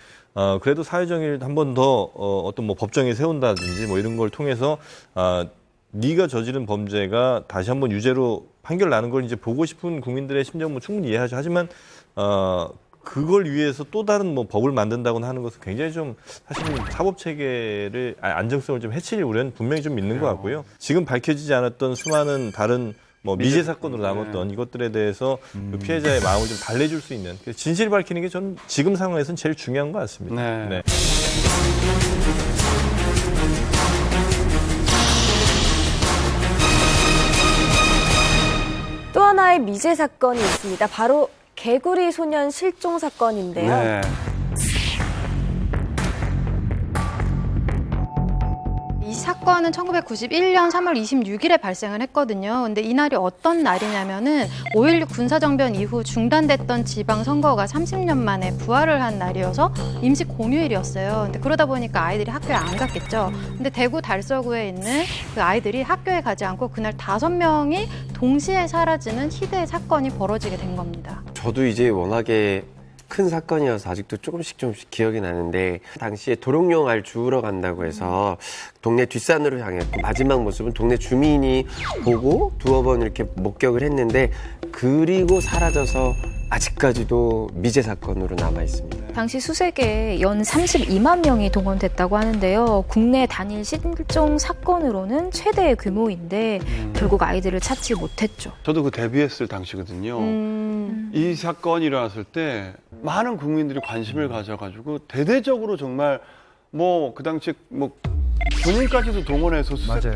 그래도 사회정의를 한 번 더 어떤 뭐 법정에 세운다든지 뭐 이런 걸 통해서 네가 저지른 범죄가 다시 한번 유죄로 판결 나는 걸 이제 보고 싶은 국민들의 심정 뭐 충분히 이해하죠. 하지만 그걸 위해서 또 다른 뭐 법을 만든다거나 하는 것은 굉장히 좀 사실은 사법 체계를 안정성을 좀 해칠 우려는 분명히 좀 있는 것 같고요. 지금 밝혀지지 않았던 수많은 다른 뭐 미제 사건으로 남았던 이것들에 대해서 그 피해자의 마음을 좀 달래줄 수 있는 진실 밝히는 게 저는 지금 상황에서는 제일 중요한 것 같습니다. 네. 또 하나의 미제 사건이 있습니다. 바로 개구리 소년 실종 사건인데요. 사건은 1991년 3월 26일에 발생을 했거든요. 근데 이날이 어떤 날이냐면은 5.16 군사정변 이후 중단됐던 지방선거가 30년 만에 부활을 한 날이어서 임시 공휴일이었어요. 근데 그러다 보니까 아이들이 학교에 안 갔겠죠. 근데 대구 달서구에 있는 그 아이들이 학교에 가지 않고 그날 5명이 동시에 사라지는 희대의 사건이 벌어지게 된 겁니다. 저도 이제 워낙에 큰 사건이어서 아직도 조금씩 기억이 나는데 당시에 도롱뇽알 주우러 간다고 해서 동네 뒷산으로 향했고 마지막 모습은 동네 주민이 보고 두어 번 이렇게 목격을 했는데 그리고 사라져서 아직까지도 미제 사건으로 남아 있습니다. 당시 수색에 연 32만 명이 동원됐다고 하는데요. 국내 단일 실종 사건으로는 최대의 규모인데 결국 아이들을 찾지 못했죠. 저도 그 데뷔했을 당시거든요. 이 사건이 일어났을 때 많은 국민들이 관심을 가져가지고 대대적으로 정말 뭐 그 당시에 뭐 군인까지도 동원해서 수색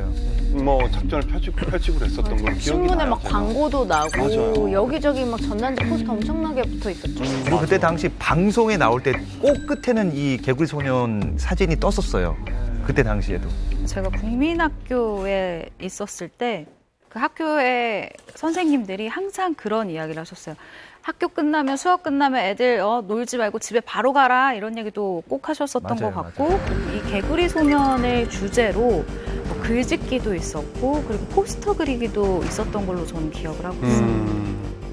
뭐 작전을 펼치고 그랬었던 걸 기억이 신문에 나요. 막 제가. 광고도 나고 맞아요. 여기저기 막 전단지 포스터 엄청나게 붙어 있었죠. 그리고 그때 당시 방송에 나올 때 꼭 끝에는 이 개구리 소년 사진이 떴었어요. 그때 당시에도. 제가 국민학교에 있었을 때 그 학교의 선생님들이 항상 그런 이야기를 하셨어요. 학교 끝나면 수업 끝나면 애들 놀지 말고 집에 바로 가라 이런 얘기도 꼭 하셨었던 맞아요, 것 같고 이 개구리 소년을 주제로 뭐 글짓기도 있었고 그리고 포스터 그리기도 있었던 걸로 저는 기억을 하고 있어요.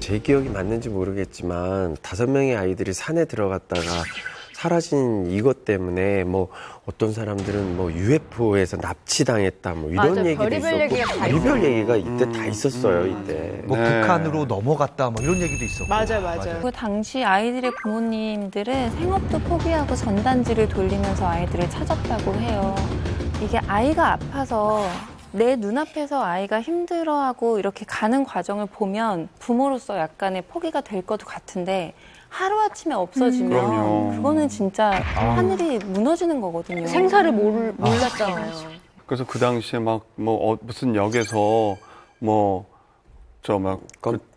제 기억이 맞는지 모르겠지만 5명의 아이들이 산에 들어갔다가 사라진 이것 때문에 뭐 어떤 사람들은 뭐 UFO에서 납치당했다 뭐 이런 맞아요. 얘기도 별의별 있었고 얘기가 다 별의별 있어요. 얘기가 이때 다 있었어요 이때. 뭐 북한으로 넘어갔다 뭐 이런 얘기도 있었고. 맞아요. 그 당시 아이들의 부모님들은 생업도 포기하고 전단지를 돌리면서 아이들을 찾았다고 해요. 이게 아이가 아파서 내 눈앞에서 아이가 힘들어하고 이렇게 가는 과정을 보면 부모로서 약간의 포기가 될 것도 같은데 하루아침에 없어지면 그럼요. 그거는 진짜 하늘이 무너지는 거거든요. 생사를 몰랐잖아요. 그래서 그 당시에 막 뭐 무슨 역에서 뭐 저 막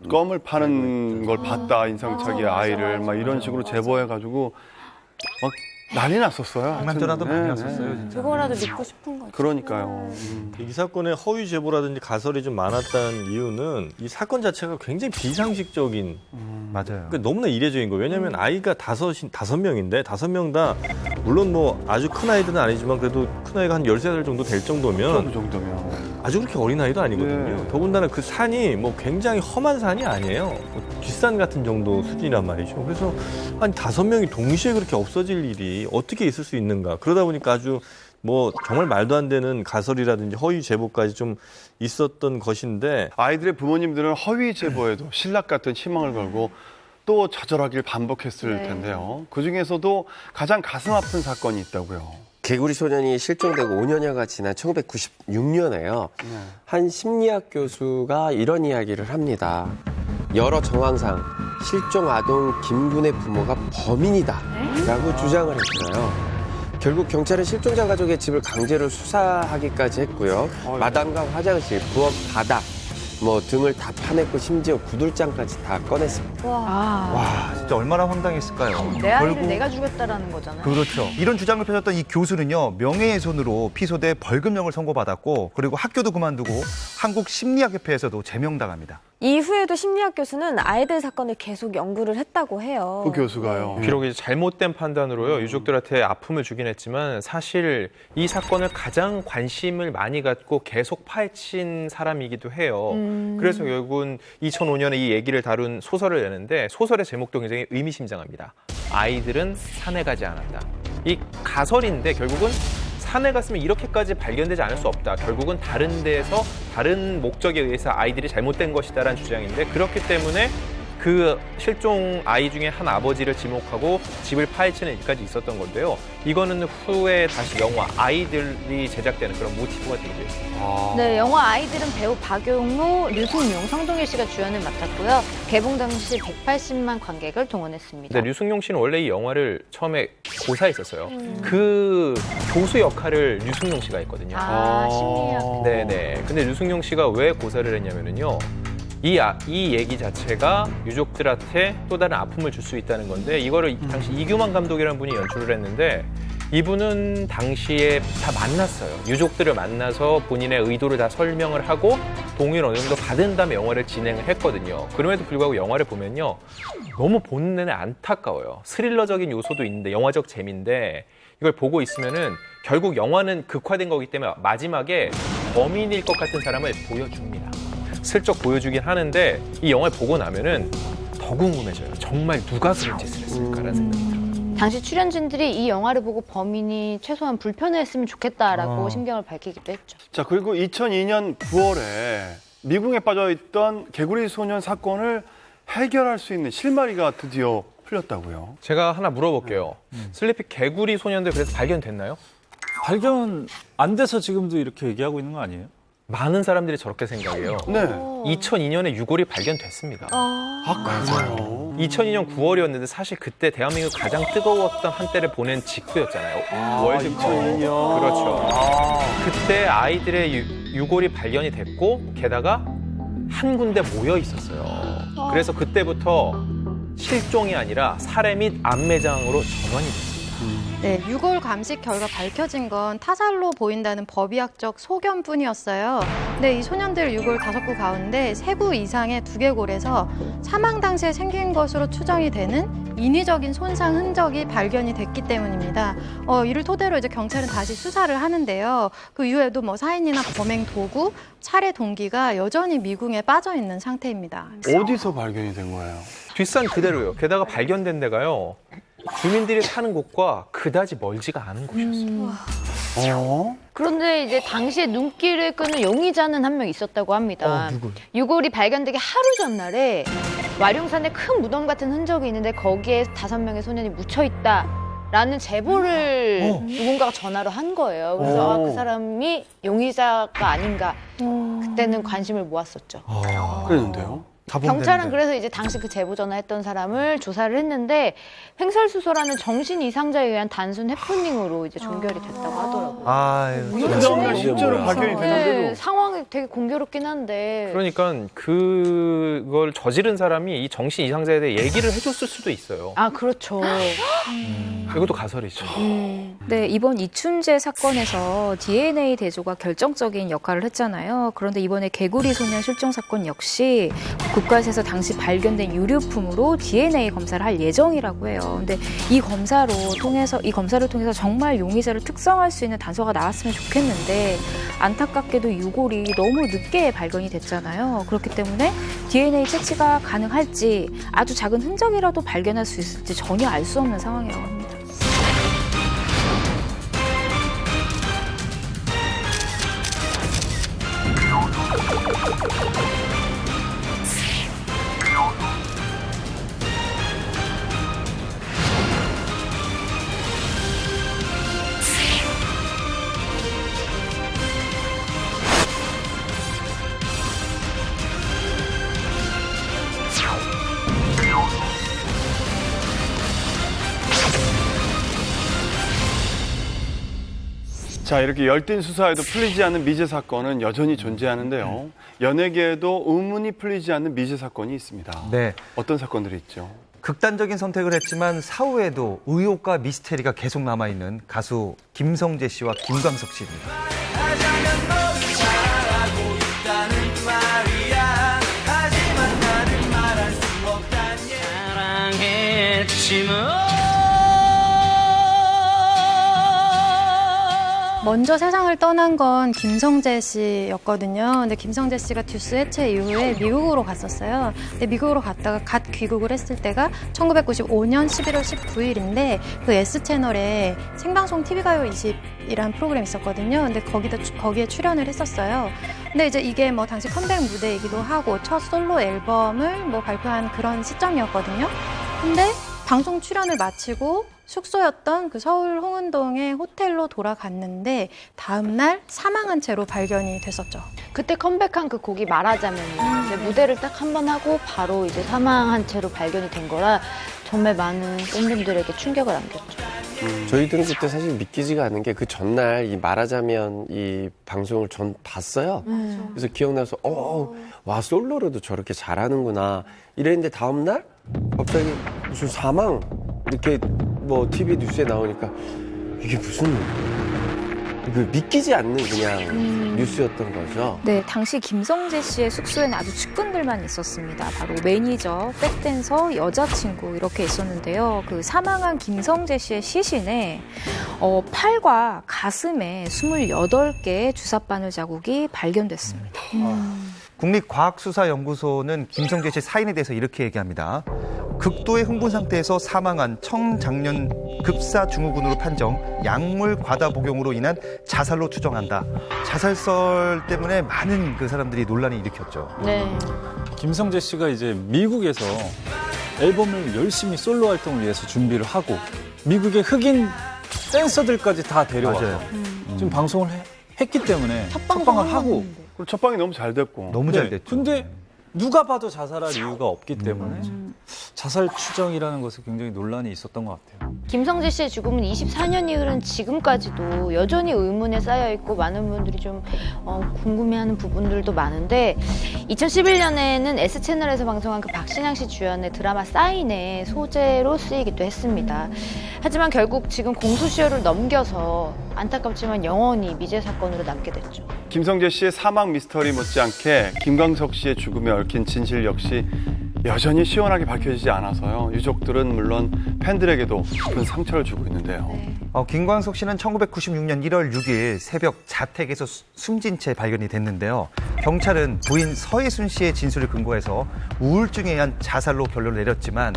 껌을 파는 걸 봤다 인상착의 아이를 막 이런 식으로 제보해가지고 막 난리 났었어요. 장난 전화도 많이 네, 왔었어요, 네. 진짜. 그거라도 믿고 싶은 거죠. 그러니까요. 이 사건에 허위 제보라든지 가설이 좀 많았다는 이유는 이 사건 자체가 굉장히 비상식적인 맞아요. 그러니까 너무나 이례적인 거예요. 왜냐하면 아이가 5명인데 5명 다 물론 뭐 아주 큰 아이들은 아니지만 그래도 큰 아이가 한 13살 정도 될 정도면 그 정도면 아주 그렇게 어린 아이도 아니거든요. 네. 더군다나 그 산이 뭐 굉장히 험한 산이 아니에요. 뭐 뒷산 같은 정도 수준이란 말이죠. 그래서 한 5명이 동시에 그렇게 없어질 일이 어떻게 있을 수 있는가. 그러다 보니까 아주 뭐 정말 말도 안 되는 가설이라든지 허위 제보까지 좀 있었던 것인데 아이들의 부모님들은 허위 제보에도 신락 같은 희망을 걸고 또 좌절하길 반복했을 텐데요. 그 중에서도 가장 가슴 아픈 사건이 있다고요. 개구리 소년이 실종되고 5년여가 지난 1996년에요. 한 심리학 교수가 이런 이야기를 합니다. 여러 정황상 실종 아동 김군의 부모가 범인이다라고 주장을 했어요. 결국 경찰은 실종자 가족의 집을 강제로 수사하기까지 했고요. 마당과 화장실, 부엌, 바닥 뭐 등을 다 파냈고 심지어 구들장까지 다 꺼냈습니다. 와, 진짜 얼마나 황당했을까요? 내 아이를 결국- 내가 죽였다라는 거잖아요. 그렇죠. 이런 주장을 펼쳤던 이 교수는요, 명예훼손으로 피소돼 벌금형을 선고받았고, 그리고 학교도 그만두고 한국심리학협회에서도 제명당합니다. 이후에도 심리학 교수는 아이들 사건을 계속 연구를 했다고 해요. 그 교수가요. 비록 이제 잘못된 판단으로요 유족들한테 아픔을 주긴 했지만 사실 이 사건을 가장 관심을 많이 갖고 계속 파헤친 사람이기도 해요. 그래서 결국은 2005년에 이 얘기를 다룬 소설을 내는데 소설의 제목도 굉장히 의미심장합니다. 아이들은 산에 가지 않았다. 이 가설인데 결국은 산에 갔으면 이렇게까지 발견되지 않을 수 없다. 결국은 다른 데에서 다른 목적에 의해서 아이들이 잘못된 것이다라는 주장인데 그렇기 때문에 그 실종 아이 중에 한 아버지를 지목하고 집을 파헤치는 일까지 있었던 건데요. 이거는 후에 다시 영화 아이들이 제작되는 그런 모티브가 되기도 했습니다. 네, 영화 아이들은 배우 박용호, 류승용, 성동일 씨가 주연을 맡았고요. 개봉 당시 180만 관객을 동원했습니다. 근데 류승용 씨는 원래 이 영화를 처음에 고사했었어요. 그 교수 역할을 류승용 씨가 했거든요. 심리학. 네네. 근데 류승용 씨가 왜 고사를 했냐면요. 이 얘기 자체가 유족들한테 또 다른 아픔을 줄 수 있다는 건데 이거를 당시 이규만 감독이라는 분이 연출을 했는데 이분은 당시에 다 만났어요. 유족들을 만나서 본인의 의도를 다 설명을 하고 동의를 어느 정도 받은 다음에 영화를 진행을 했거든요. 그럼에도 불구하고 영화를 보면요. 너무 보는 내내 안타까워요. 스릴러적인 요소도 있는데 영화적 재미인데 이걸 보고 있으면은 결국 영화는 극화된 거기 때문에 마지막에 범인일 것 같은 사람을 보여줍니다. 슬쩍 보여주긴 하는데 이 영화를 보고 나면은 더 궁금해져요. 정말 누가 그런 짓을 했을까라는 생각이 들어요. 당시 출연진들이 이 영화를 보고 범인이 최소한 불편했으면 좋겠다라고 심경을 밝히기도 했죠. 자, 그리고 2002년 9월에 미궁에 빠져있던 개구리 소년 사건을 해결할 수 있는 실마리가 드디어 풀렸다고요. 제가 하나 물어볼게요. 슬리피 개구리 소년들 그래서 발견됐나요? 발견 안 돼서 지금도 이렇게 얘기하고 있는 거 아니에요? 많은 사람들이 저렇게 생각해요. 네. 2002년에 유골이 발견됐습니다. 맞아요. 2002년 9월이었는데 사실 그때 대한민국 가장 뜨거웠던 한때를 보낸 직후였잖아요. 월드컵. 2002년. 그렇죠. 그때 아이들의 유골이 발견이 됐고 게다가 한 군데 모여 있었어요. 그래서 그때부터 실종이 아니라 살해 및 암매장으로 전환이 됐습니다. 네, 유골 감식 결과 밝혀진 건 타살로 보인다는 법의학적 소견뿐이었어요. 근데 이 소년들 유골 5구 가운데 3구 이상의 두개골에서 사망 당시에 생긴 것으로 추정이 되는 인위적인 손상 흔적이 발견이 됐기 때문입니다. 이를 토대로 이제 경찰은 다시 수사를 하는데요. 그 이후에도 뭐 사인이나 범행 도구, 살해 동기가 여전히 미궁에 빠져 있는 상태입니다. 어디서 발견이 된 거예요? 뒷산 그대로요. 게다가 발견된 데가요. 주민들이 사는 곳과 그다지 멀지가 않은 곳이었어요. 그런데 이제 당시에 눈길을 끄는 용의자는 한 명 있었다고 합니다. 유골이 발견되기 하루 전날에 와룡산에 큰 무덤 같은 흔적이 있는데 거기에 5명의 소년이 묻혀 있다라는 제보를 누군가가 전화로 한 거예요. 그래서 그 사람이 용의자가 아닌가. 그때는 관심을 모았었죠. 그랬는데요? 경찰은 그래서 이제 당시 그 제보 전화했던 사람을 조사를 했는데 횡설수설하는 정신 이상자에 의한 단순 해프닝으로 이제 종결이 됐다고 하더라고요. 그 다음날 실제로 발견이 됐는데도. 네, 상황이 되게 공교롭긴 한데. 그러니까 그걸 저지른 사람이 이 정신 이상자에 대해 얘기를 해줬을 수도 있어요. 아, 그렇죠. 이것도 가설이죠. 네, 이번 이춘재 사건에서 DNA 대조가 결정적인 역할을 했잖아요. 그런데 이번에 개구리 소년 실종 사건 역시 국가에서 당시 발견된 유류품으로 DNA 검사를 할 예정이라고 해요. 근데 이 검사를 통해서 정말 용의자를 특정할 수 있는 단서가 나왔으면 좋겠는데 안타깝게도 유골이 너무 늦게 발견이 됐잖아요. 그렇기 때문에 DNA 채취가 가능할지 아주 작은 흔적이라도 발견할 수 있을지 전혀 알 수 없는 상황이라고 합니다. 자, 이렇게 열띤 수사에도 풀리지 않는 미제 사건은 여전히 존재하는데요. 연예계에도 의문이 풀리지 않는 미제 사건이 있습니다. 네. 어떤 사건들이 있죠? 극단적인 선택을 했지만 사후에도 의혹과 미스테리가 계속 남아있는 가수 김성재 씨와 김광석 씨입니다. 먼저 세상을 떠난 건 김성재 씨였거든요. 근데 김성재 씨가 듀스 해체 이후에 미국으로 갔었어요. 근데 미국으로 갔다가 갓 귀국을 했을 때가 1995년 11월 19일인데 그 S채널에 생방송 TV가요 20이라는 프로그램이 있었거든요. 근데 거기에 출연을 했었어요. 근데 이제 이게 뭐 당시 컴백 무대이기도 하고 첫 솔로 앨범을 뭐 발표한 그런 시점이었거든요. 근데 방송 출연을 마치고 숙소였던 그 서울 홍은동의 호텔로 돌아갔는데 다음날 사망한 채로 발견이 됐었죠. 그때 컴백한 그 곡이 말하자면요. 이제 무대를 딱 한 번 하고 바로 이제 사망한 채로 발견이 된 거라 정말 많은 팬분들에게 충격을 안겼죠. 저희들은 그때 사실 믿기지가 않은 게 그 전날 이 말하자면 이 방송을 전 봤어요. 그래서 기억나서 와 솔로로도 저렇게 잘하는구나 이랬는데 다음날 갑자기 무슨 사망 이렇게 뭐 TV 뉴스에 나오니까 이게 무슨 믿기지 않는 그냥 뉴스였던 거죠. 네, 당시 김성재 씨의 숙소에는 아주 측근들만 있었습니다. 바로 매니저, 백댄서, 여자친구 이렇게 있었는데요. 그 사망한 김성재 씨의 시신에 팔과 가슴에 28개의 주사바늘 자국이 발견됐습니다. 국립과학수사연구소는 김성재 씨 사인에 대해서 이렇게 얘기합니다. 극도의 흥분 상태에서 사망한 청장년 급사 증후군으로 판정, 약물 과다 복용으로 인한 자살로 추정한다. 자살설 때문에 많은 그 사람들이 논란을 일으켰죠. 네. 김성재 씨가 이제 미국에서 앨범을 열심히 솔로 활동을 위해서 준비를 하고 미국의 흑인 댄서들까지 다 데려와서 지금 방송을 했기 때문에 첫방을 하고 첫 방이 너무 잘 됐고. 너무 잘 됐죠. 근데 누가 봐도 자살할 이유가 없기 때문에 자살 추정이라는 것에 굉장히 논란이 있었던 것 같아요. 김성재 씨의 죽음은 24년이 흐른 지금까지도 여전히 의문에 쌓여 있고 많은 분들이 좀 궁금해하는 부분들도 많은데 2011년에는 S채널에서 방송한 그 박신양 씨 주연의 드라마 사인의 소재로 쓰이기도 했습니다. 하지만 결국 지금 공소시효를 넘겨서 안타깝지만 영원히 미제 사건으로 남게 됐죠. 김성재 씨의 사망 미스터리 못지않게 김광석 씨의 죽음에 얽힌 진실 역시 여전히 시원하게 밝혀지지 않아서요. 유족들은 물론 팬들에게도 큰 상처를 주고 있는데요. 김광석 씨는 1996년 1월 6일 새벽 자택에서 숨진 채 발견이 됐는데요. 경찰은 부인 서예순 씨의 진술을 근거해서 우울증에 의한 자살로 결론을 내렸지만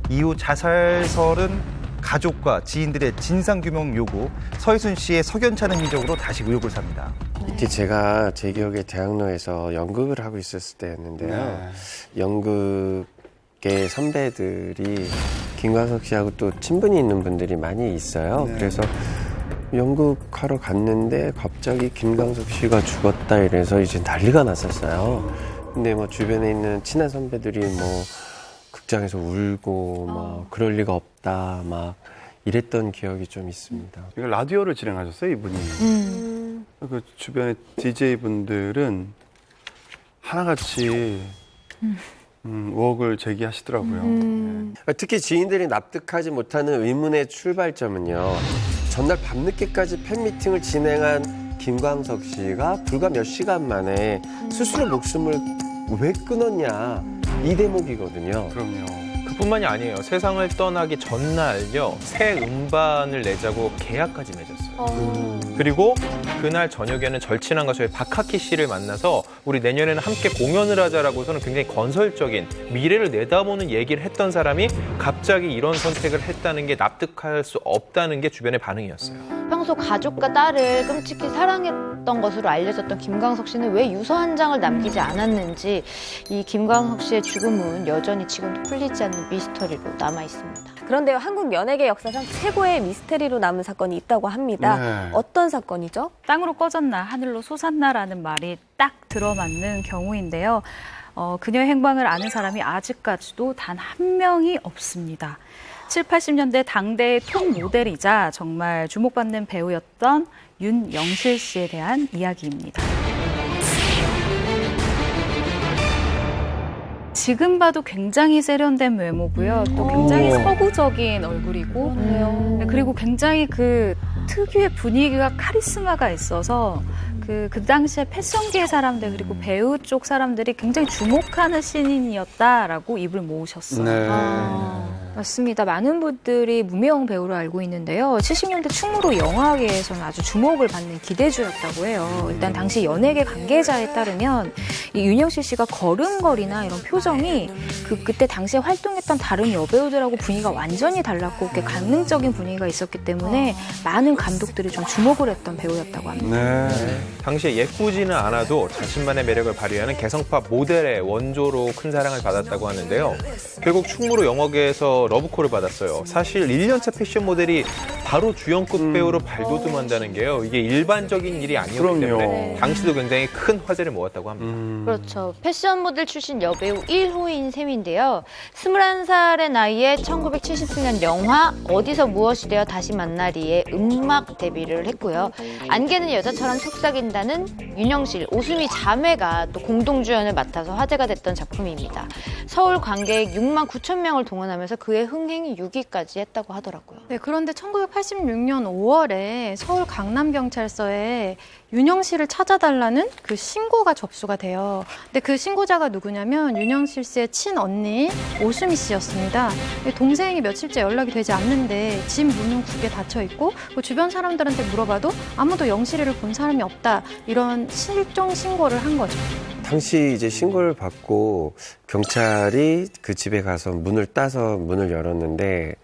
이후 자살설은 가족과 지인들의 진상규명 요구, 서예순 씨의 석연찮은 인적으로 다시 의혹을 삽니다. 이때 제가 제 기억에 대학로에서 연극을 하고 있었을 때였는데요. 연극의 선배들이 김광석 씨하고 또 친분이 있는 분들이 많이 있어요. 그래서 연극하러 갔는데 갑자기 김광석 씨가 죽었다 이래서 이제 난리가 났었어요. 근데 뭐 주변에 있는 친한 선배들이 뭐 극장에서 울고 막 그럴 리가 없다 막 이랬던 기억이 좀 있습니다. 이거 라디오를 진행하셨어요, 이분이. 그 주변의 DJ분들은 하나같이 의혹을 제기하시더라고요. 특히 지인들이 납득하지 못하는 의문의 출발점은요. 전날 밤늦게까지 팬미팅을 진행한 김광석 씨가 불과 몇 시간 만에 스스로 목숨을 왜 끊었냐 이 대목이거든요. 그럼요. 그뿐만이 아니에요. 세상을 떠나기 전날요. 새 음반을 내자고 계약까지 맺었어요. 그리고 그날 저녁에는 절친한 가수의 박하키 씨를 만나서 우리 내년에는 함께 공연을 하자라고서는 굉장히 건설적인 미래를 내다보는 얘기를 했던 사람이 갑자기 이런 선택을 했다는 게 납득할 수 없다는 게 주변의 반응이었어요. 평소 가족과 딸을 끔찍히 사랑했던 것으로 알려졌던 김광석 씨는 왜 유서 한 장을 남기지 않았는지 이 김광석 씨의 죽음은 여전히 지금도 풀리지 않는 미스터리로 남아 있습니다. 그런데요, 한국 연예계 역사상 최고의 미스테리로 남은 사건이 있다고 합니다. 어떤 사건이죠? 땅으로 꺼졌나 하늘로 솟았나라는 말이 딱 들어맞는 경우인데요. 그녀의 행방을 아는 사람이 아직까지도 단 한 명이 없습니다. 7, 80년대 당대의 톱 모델이자 정말 주목받는 배우였던 윤영실 씨에 대한 이야기입니다. 지금 봐도 굉장히 세련된 외모고요. 또 굉장히 서구적인 얼굴이고, 그리고 굉장히 그 특유의 분위기가 카리스마가 있어서 그 당시에 패션계 사람들 그리고 배우 쪽 사람들이 굉장히 주목하는 신인이었다라고 입을 모으셨어요. 맞습니다. 많은 분들이 무명 배우로 알고 있는데요. 70년대 충무로 영화계에서는 아주 주목을 받는 기대주였다고 해요. 일단 당시 연예계 관계자에 따르면 이 윤영실 씨가 걸음걸이나 이런 표정이 그때 당시에 활동했던 다른 여배우들하고 분위기가 완전히 달랐고 강능적인 분위기가 있었기 때문에 많은 감독들이 좀 주목을 했던 배우였다고 합니다. 당시에 예쁘지는 않아도 자신만의 매력을 발휘하는 개성파 모델의 원조로 큰 사랑을 받았다고 하는데요. 결국 충무로 영화계에서 러브콜을 받았어요. 사실 1년차 패션 모델이 바로 주연급 배우로 발돋움한다는 게요. 이게 일반적인 일이 아니었기 때문에 당시도 굉장히 큰 화제를 모았다고 합니다. 그렇죠. 패션 모델 출신 여배우 1호인 셈인데요. 21살의 나이에 1970년 영화 어디서 무엇이 되어 다시 만나리에 음악 데뷔를 했고요. 안개는 여자처럼 속삭인다는 윤영실, 오수미 자매가 또 공동주연을 맡아서 화제가 됐던 작품입니다. 서울 관객 6만 9천 명을 동원하면서 그의 흥행 6위까지 했다고 하더라고요. 네, 그런데 1980 1986년 5월에 서울 강남경찰서에 윤영 씨를 찾아달라는 그 신고가 접수가 돼요. 근데 그 신고자가 누구냐면 윤영실 씨의 친언니 오수미 씨였습니다. 동생이 며칠째 연락이 되지 않는데 집 문은 굳게 닫혀 있고 주변 사람들한테 물어봐도 아무도 영실이를 본 사람이 없다. 이런 실종 신고를 한 거죠. 당시 이제 신고를 받고 경찰이 그 집에 가서 문을 따서 문을 열었는데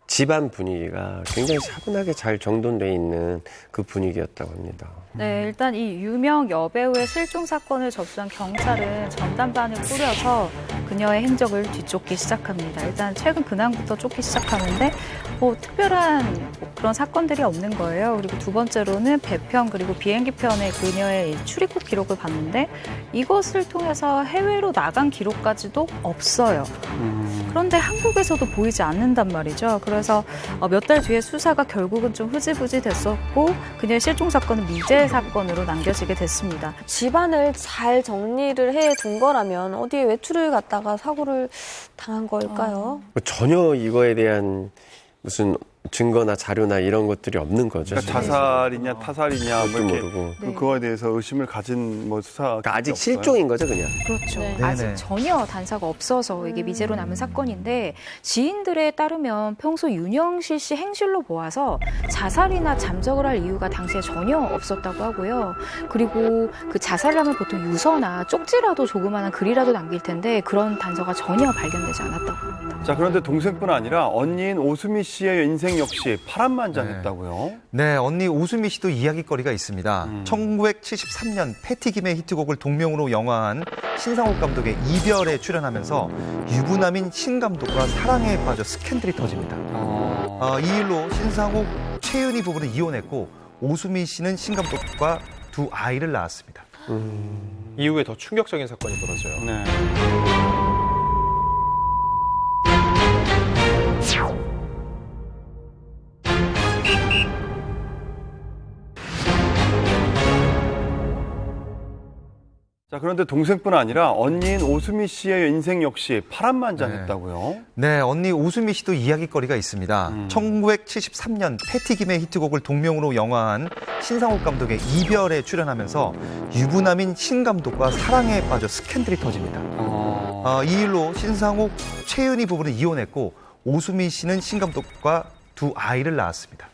집안 분위기가 굉장히 차분하게 잘 정돈돼 있는 그 분위기였다고 합니다. 네, 일단 이 유명 여배우의 실종 사건을 접수한 경찰은 전담반을 꾸려서 그녀의 행적을 뒤쫓기 시작합니다. 일단 최근 근황부터 쫓기 시작하는데 특별한 그런 사건들이 없는 거예요. 그리고 두 번째로는 배편 그리고 비행기편의 그녀의 출입국 기록을 봤는데 이것을 통해서 해외로 나간 기록까지도 없어요. 그런데 한국에서도 보이지 않는단 말이죠. 그래서 몇 달 뒤에 수사가 결국은 좀 흐지부지 됐었고 그녀의 실종 사건은 미제 사건으로 남겨지게 됐습니다. 집안을 잘 정리를 해둔 거라면 어디에 외출을 갔다가 사고를 당한 걸까요? 전혀 이거에 대한 무슨 증거나 자료나 이런 것들이 없는 거죠. 그러니까 자살이냐 타살이냐 뭐 이렇게 모르고. 그거에 대해서 의심을 가진 뭐 수사 그러니까 아직 없어요? 실종인 거죠, 그냥. 그렇죠. 네. 아직 전혀 단서가 없어서 이게 미제로 남은 사건인데 지인들에 따르면 평소 윤영실 씨 행실로 보아서 자살이나 잠적을 할 이유가 당시에 전혀 없었다고 하고요. 그리고 그 자살하면 보통 유서나 쪽지라도 조그마한 글이라도 남길 텐데 그런 단서가 전혀 발견되지 않았다고 합니다. 자, 그런데 동생뿐 아니라 언니인 오수미 씨의 인생 역시 파란만장했다고요? 네, 언니 오수미 씨도 이야기거리가 있습니다. 1973년 패티김의 히트곡을 동명으로 영화한 신상옥 감독의 이별에 출연하면서 유부남인 신 감독과 사랑에 빠져 스캔들이 터집니다. 이 일로 신상옥, 최은희 부부는 이혼했고 오수미 씨는 신 감독과 두 아이를 낳았습니다. 이후에 더 충격적인 사건이 벌어져요. 네. 자, 그런데 동생뿐 아니라 언니인 오수미 씨의 인생 역시 파란만장했다고요? 네, 언니 오수미 씨도 이야기거리가 있습니다. 1973년 패티김의 히트곡을 동명으로 영화한 신상옥 감독의 이별에 출연하면서 유부남인 신 감독과 사랑에 빠져 스캔들이 터집니다. 이 일로 신상옥, 최은희 부부는 이혼했고 오수미 씨는 신 감독과 두 아이를 낳았습니다.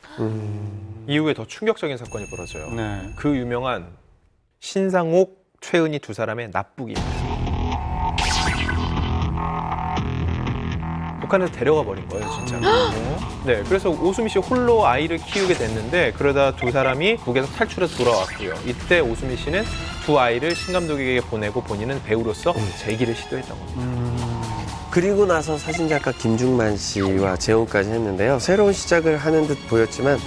이후에 더 충격적인 사건이 벌어져요. 네. 그 유명한 신상옥, 최은희 두 사람의 납북입니다. 북한에서 데려가 버린 거예요, 진짜. 네, 그래서 오수미 씨 홀로 아이를 키우게 됐는데 그러다 두 사람이 북에서 탈출해서 돌아왔고요. 이때 오수미 씨는 두 아이를 신 감독에게 보내고 본인은 배우로서 재기를 시도했던 겁니다. 그리고 나서 사진작가 김중만 씨와 재혼까지 했는데요. 새로운 시작을 하는 듯 보였지만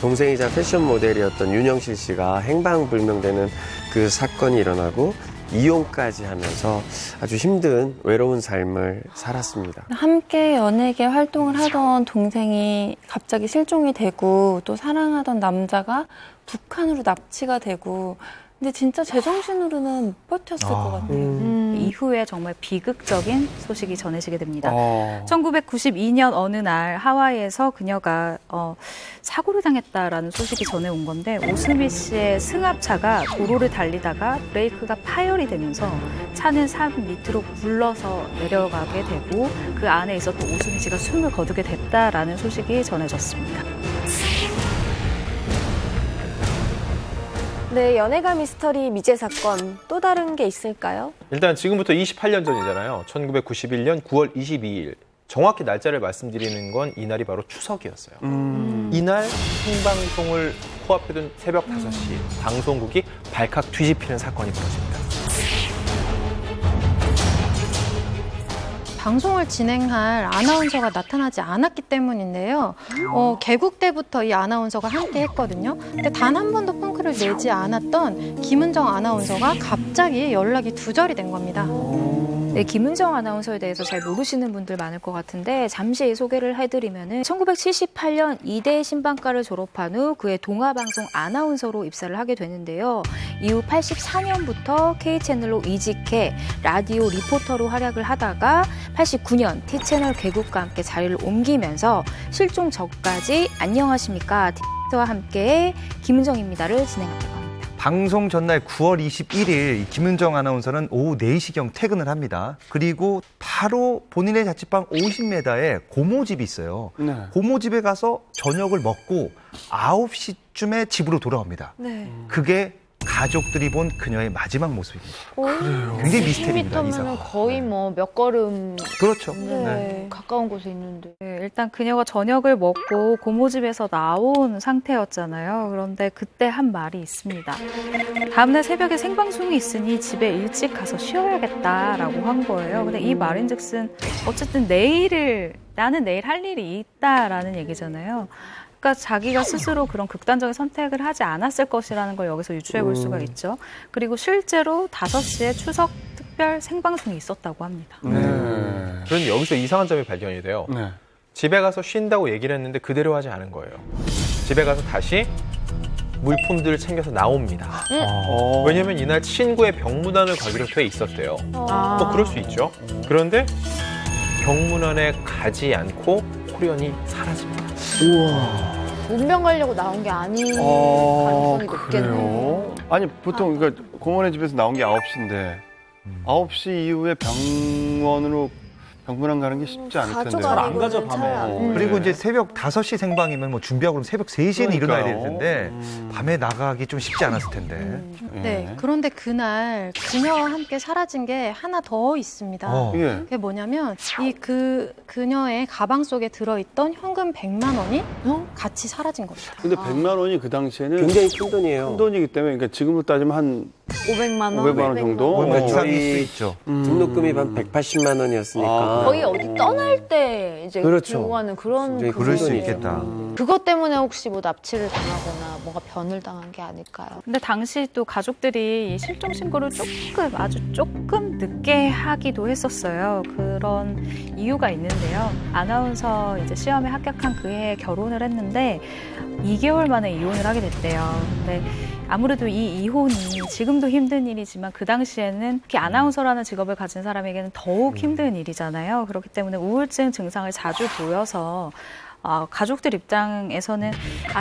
동생이자 패션 모델이었던 윤영실 씨가 행방불명되는 그 사건이 일어나고 이혼까지 하면서 아주 힘든 외로운 삶을 살았습니다. 함께 연예계 활동을 하던 동생이 갑자기 실종이 되고 또 사랑하던 남자가 북한으로 납치가 되고 근데 진짜 제정신으로는 못 버텼을 것 같아요. 이후에 정말 비극적인 소식이 전해지게 됩니다. 1992년 어느 날 하와이에서 그녀가 사고를 당했다라는 소식이 전해온 건데 오수미 씨의 승합차가 도로를 달리다가 브레이크가 파열이 되면서 차는 산 밑으로 굴러서 내려가게 되고 그 안에 있었던 오수미 씨가 숨을 거두게 됐다라는 소식이 전해졌습니다. 네, 연예가 미스터리 미제 사건 또 다른 게 있을까요? 일단 지금부터 28년 전이잖아요. 1991년 9월 22일. 정확히 날짜를 말씀드리는 건 이날이 바로 추석이었어요. 이날 생방송을 코앞에 둔 새벽 5시 방송국이 발칵 뒤집히는 사건이 벌어집니다. 방송을 진행할 아나운서가 나타나지 않았기 때문인데요. 개국 때부터 이 아나운서가 함께 했거든요. 근데 단 한 번도 펑크를 내지 않았던 김은정 아나운서가 갑자기 연락이 두절이 된 겁니다. 네, 김은정 아나운서에 대해서 잘 모르시는 분들 많을 것 같은데 잠시 소개를 해드리면은 1978년 이대 신방과를 졸업한 후 그의 동아방송 아나운서로 입사를 하게 되는데요. 이후 84년부터 K채널로 이직해 라디오 리포터로 활약을 하다가 89년 T채널 개국과 함께 자리를 옮기면서 실종 전까지 안녕하십니까 T와 함께 김은정입니다를 진행한다고 합니다. 방송 전날 9월 21일 김은정 아나운서는 오후 4시경 퇴근을 합니다. 그리고 바로 본인의 자취방 50m에 고모집이 있어요. 네. 고모집에 가서 저녁을 먹고 9시쯤에 집으로 돌아옵니다. 네. 그게 가족들이 본 그녀의 마지막 모습입니다. 그래요. 굉장히 미스테리입니다. 이 10m면 사람. 거의 뭐 몇 걸음 그렇죠. 네. 가까운 곳에 있는데. 네, 일단 그녀가 저녁을 먹고 고모집에서 나온 상태였잖아요. 그런데 그때 한 말이 있습니다. 다음날 새벽에 생방송이 있으니 집에 일찍 가서 쉬어야겠다라고 한 거예요. 근데 이 말인즉슨 어쨌든 나는 내일 할 일이 있다라는 얘기잖아요. 그러니까 자기가 스스로 그런 극단적인 선택을 하지 않았을 것이라는 걸 여기서 유추해 볼 수가 있죠. 그리고 실제로 5시에 추석 특별 생방송이 있었다고 합니다. 그런데 여기서 이상한 점이 발견이 돼요. 네. 집에 가서 쉰다고 얘기를 했는데 그대로 하지 않은 거예요. 집에 가서 다시 물품들을 챙겨서 나옵니다. 왜냐면 이날 친구의 병문안을 가기로 돼 있었대요. 뭐 그럴 수 있죠. 그런데 병문안에 가지 않고 호련히 사라집니다. 우와. 문병 가려고 나온 게 아닌 가능성이 높겠네요. 아니 보통 그러니까 공원의 집에서 나온 게 9시인데 9시 이후에 병문안 가는 게 쉽지 않을 텐데. 잘 안 가죠, 밤에. 그리고 이제 새벽 5시 생방이면 뭐 준비하고 그러면 새벽 3시에는 일어나야 될 텐데 밤에 나가기 좀 쉽지 않았을 텐데. 네. 그런데 그날 그녀와 함께 사라진 게 하나 더 있습니다. 예. 그게 뭐냐면 그녀의 가방 속에 들어있던 현금 100만 원이 같이 사라진 겁니다. 근데 100만 원이 그 당시에는 굉장히 큰 돈이에요. 큰 돈이기 때문에 그러니까 지금으로 따지면 한 500만 원? 500만 원 정도? 뭐 저희 있죠. 등록금이 한 180만 원이었으니까. 거의 어디 떠날 때 이제 그렇죠. 들고 가는 그런 굉장히 그럴 수 금액이에요. 있겠다. 그것 때문에 혹시 뭐 납치를 당하거나 뭔가 변을 당한 게 아닐까요? 근데 당시 또 가족들이 이 실종 신고를 아주 조금 늦게 하기도 했었어요. 그런 이유가 있는데요. 아나운서 이제 시험에 합격한 그해 결혼을 했는데 2개월 만에 이혼을 하게 됐대요. 근데 아무래도 이 이혼이 지금도 힘든 일이지만 그 당시에는 특히 아나운서라는 직업을 가진 사람에게는 더욱 힘든 일이잖아요. 그렇기 때문에 우울증 증상을 자주 보여서 가족들 입장에서는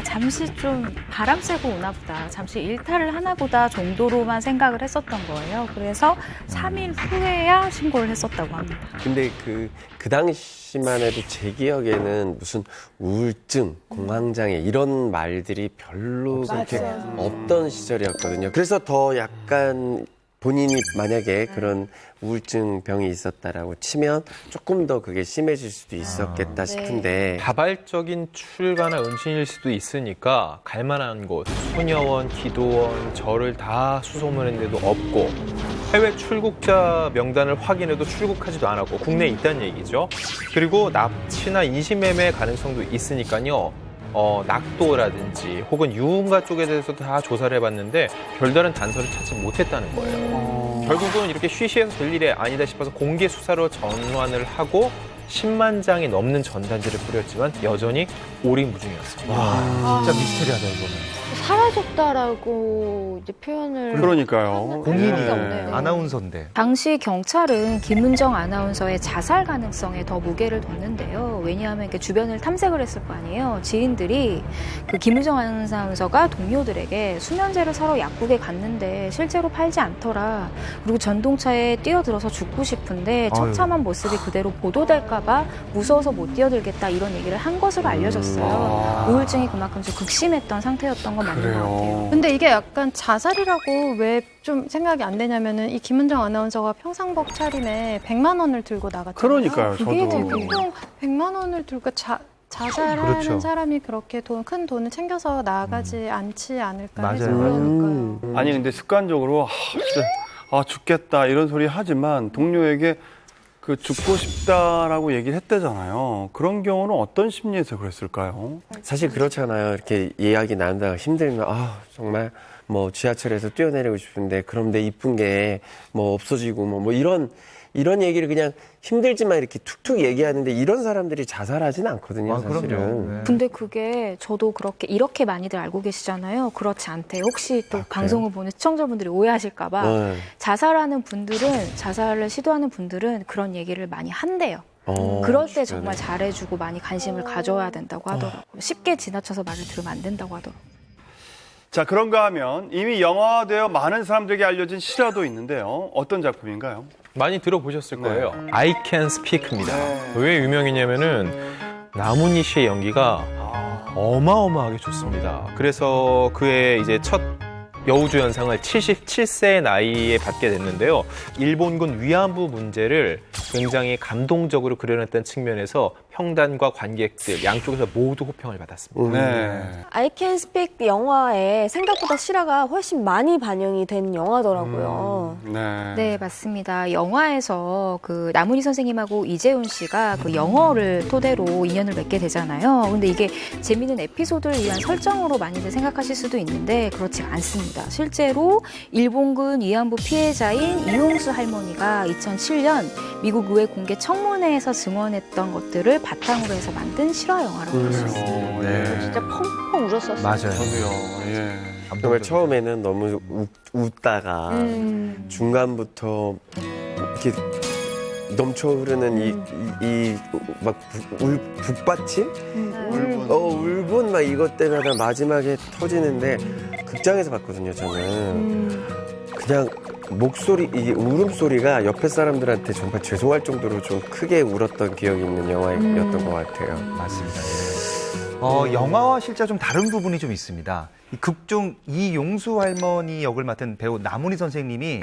잠시 좀 바람 쐬고 오나 보다, 잠시 일탈을 하나 보다 정도로만 생각을 했었던 거예요. 그래서 3일 후에야 신고를 했었다고 합니다. 근데 그 당시만 해도 제 기억에는 무슨 우울증, 공황장애 이런 말들이 별로 그렇게 없던 시절이었거든요. 그래서 더 약간 본인이 만약에 그런 우울증 병이 있었다라고 치면 조금 더 그게 심해질 수도 있었겠다 싶은데 다발적인 출가나 은신일 수도 있으니까 갈 만한 곳, 소녀원, 기도원, 절을 다 수소문했는데도 없고 해외 출국자 명단을 확인해도 출국하지도 않았고 국내에 있다는 얘기죠. 그리고 납치나 인신매매 가능성도 있으니까요. 낙도라든지 혹은 유흥가 쪽에 대해서도 다 조사를 해봤는데 별다른 단서를 찾지 못했다는 거예요. 결국은 이렇게 쉬쉬해서 될 일이 아니다 싶어서 공개 수사로 전환을 하고 10만 장이 넘는 전단지를 뿌렸지만 여전히 오리무중이었습니다. 진짜 미스테리하다 이거는. 사라졌다라고 이제 표현을 그러니까요. 공인이 아나운서인데. 당시 경찰은 김은정 아나운서의 자살 가능성에 더 무게를 뒀는데요. 왜냐하면 이렇게 주변을 탐색을 했을 거 아니에요. 지인들이 그 김은정 아나운서가 동료들에게 수면제를 사러 약국에 갔는데 실제로 팔지 않더라. 그리고 전동차에 뛰어들어서 죽고 싶은데 처참한 모습이 그대로 보도될까봐 무서워서 못 뛰어들겠다 이런 얘기를 한 것으로 알려졌어요. 우울증이 그만큼 좀 극심했던 상태였던 건 맞는 것 같아요. 근데 이게 약간 자살이라고 왜 좀 생각이 안 되냐면은 이 김은정 아나운서가 평상복 차림에 100만 원을 들고 나갔잖아요. 그러니까요, 그게 저도. 보통 100만 원을 들고 자살하는 그렇죠. 사람이 그렇게 큰 돈을 챙겨서 나가지 않지 않을까 해서 맞아요. 그러니까요. 아니 근데 습관적으로 진짜 죽겠다 이런 소리 하지만 동료에게 그 죽고 싶다라고 얘기를 했대잖아요. 그런 경우는 어떤 심리에서 그랬을까요? 사실 그렇잖아요. 이렇게 이야기 나눈다가 힘들면 정말 뭐 지하철에서 뛰어내리고 싶은데 그럼 내 이쁜 게 뭐 없어지고 뭐 이런 이런 얘기를 그냥 힘들지만 이렇게 툭툭 얘기하는데 이런 사람들이 자살하진 않거든요, 사실은. 근데 그게 저도 그렇게 이렇게 많이들 알고 계시잖아요. 그렇지 않대요. 혹시 또 방송을 보는 시청자분들이 오해하실까 봐 자살하는 분들은 자살을 시도하는 분들은 그런 얘기를 많이 한대요. 그럴 때 정말 잘해주고 많이 관심을 가져야 된다고 하더라고요. 쉽게 지나쳐서 말을 들으면 안 된다고 하더라고요. 자, 그런가 하면 이미 영화되어 많은 사람들에게 알려진 실화도 있는데요. 어떤 작품인가요? 많이 들어보셨을 거예요. I Can Speak입니다. 왜 유명이냐면은 나문희 씨의 연기가 어마어마하게 좋습니다. 그래서 그의 이제 첫 여우주연상을 77세의 나이에 받게 됐는데요. 일본군 위안부 문제를 굉장히 감동적으로 그려냈다는 측면에서 평단과 관객들 양쪽에서 모두 호평을 받았습니다. 네. I Can Speak 영화에 생각보다 실화가 훨씬 많이 반영이 된 영화더라고요. 네, 맞습니다. 영화에서 그 나문희 선생님하고 이재훈 씨가 그 영어를 토대로 인연을 맺게 되잖아요. 근데 이게 재미있는 에피소드를 위한 설정으로 많이들 생각하실 수도 있는데 그렇지 않습니다. 실제로 일본군 위안부 피해자인 이용수 할머니가 2007년 미국 의회 공개 청문회에서 증언했던 것들을 바탕으로 해서 만든 실화 영화라고 볼 수 있습니다. 진짜 펑펑 울었었어요. 맞아요. 저도요. 예. 정말 처음에는 너무 웃다가 중간부터 이렇게 넘쳐 흐르는 북받침? 울분 막 이것 때마다 마지막에 터지는데 극장에서 봤거든요, 저는. 그냥 목소리, 이 울음소리가 옆에 사람들한테 정말 죄송할 정도로 좀 크게 울었던 기억이 있는 영화였던 것 같아요. 맞습니다. 영화와 실제 좀 다른 부분이 좀 있습니다. 이 극중 이용수 할머니 역을 맡은 배우 나문희 선생님이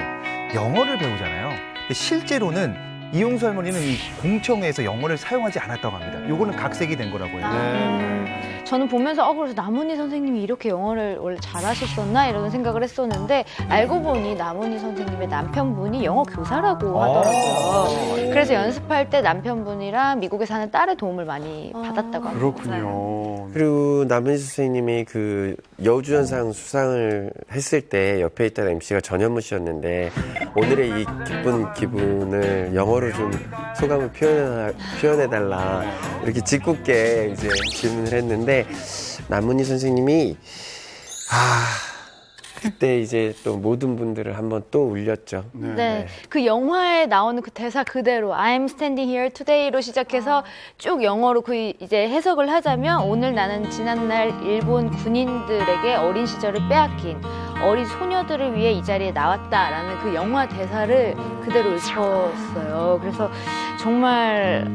영어를 배우잖아요. 근데 실제로는 이용수 할머니는 이 공청회에서 영어를 사용하지 않았다고 합니다. 요거는 각색이 된 거라고 해요. 저는 보면서 그래서 나문희 선생님이 이렇게 영어를 원래 잘하셨었나 이런 생각을 했었는데 알고 보니 나문희 선생님의 남편분이 영어 교사라고 하더라고요. 그래서 연습할 때 남편분이랑 미국에 사는 딸의 도움을 많이 받았다고 합니다. 그렇군요. 그리고 나문희 선생님이 그 여우주연상 수상을 했을 때 옆에 있던 MC가 전현무 씨였는데 오늘의 이 기쁜 기분을 영어로 좀 소감을 표현해달라 이렇게 짓궂게 이제 질문을 했는데 나문희 선생님이 그때 이제 또 모든 분들을 한번 또 울렸죠. 네. 그 영화에 나오는 그 대사 그대로 I'm standing here today로 시작해서 쭉 영어로 그 이제 해석을 하자면 오늘 나는 지난날 일본 군인들에게 어린 시절을 빼앗긴 어린 소녀들을 위해 이 자리에 나왔다라는 그 영화 대사를 그대로 읽었어요. 그래서 정말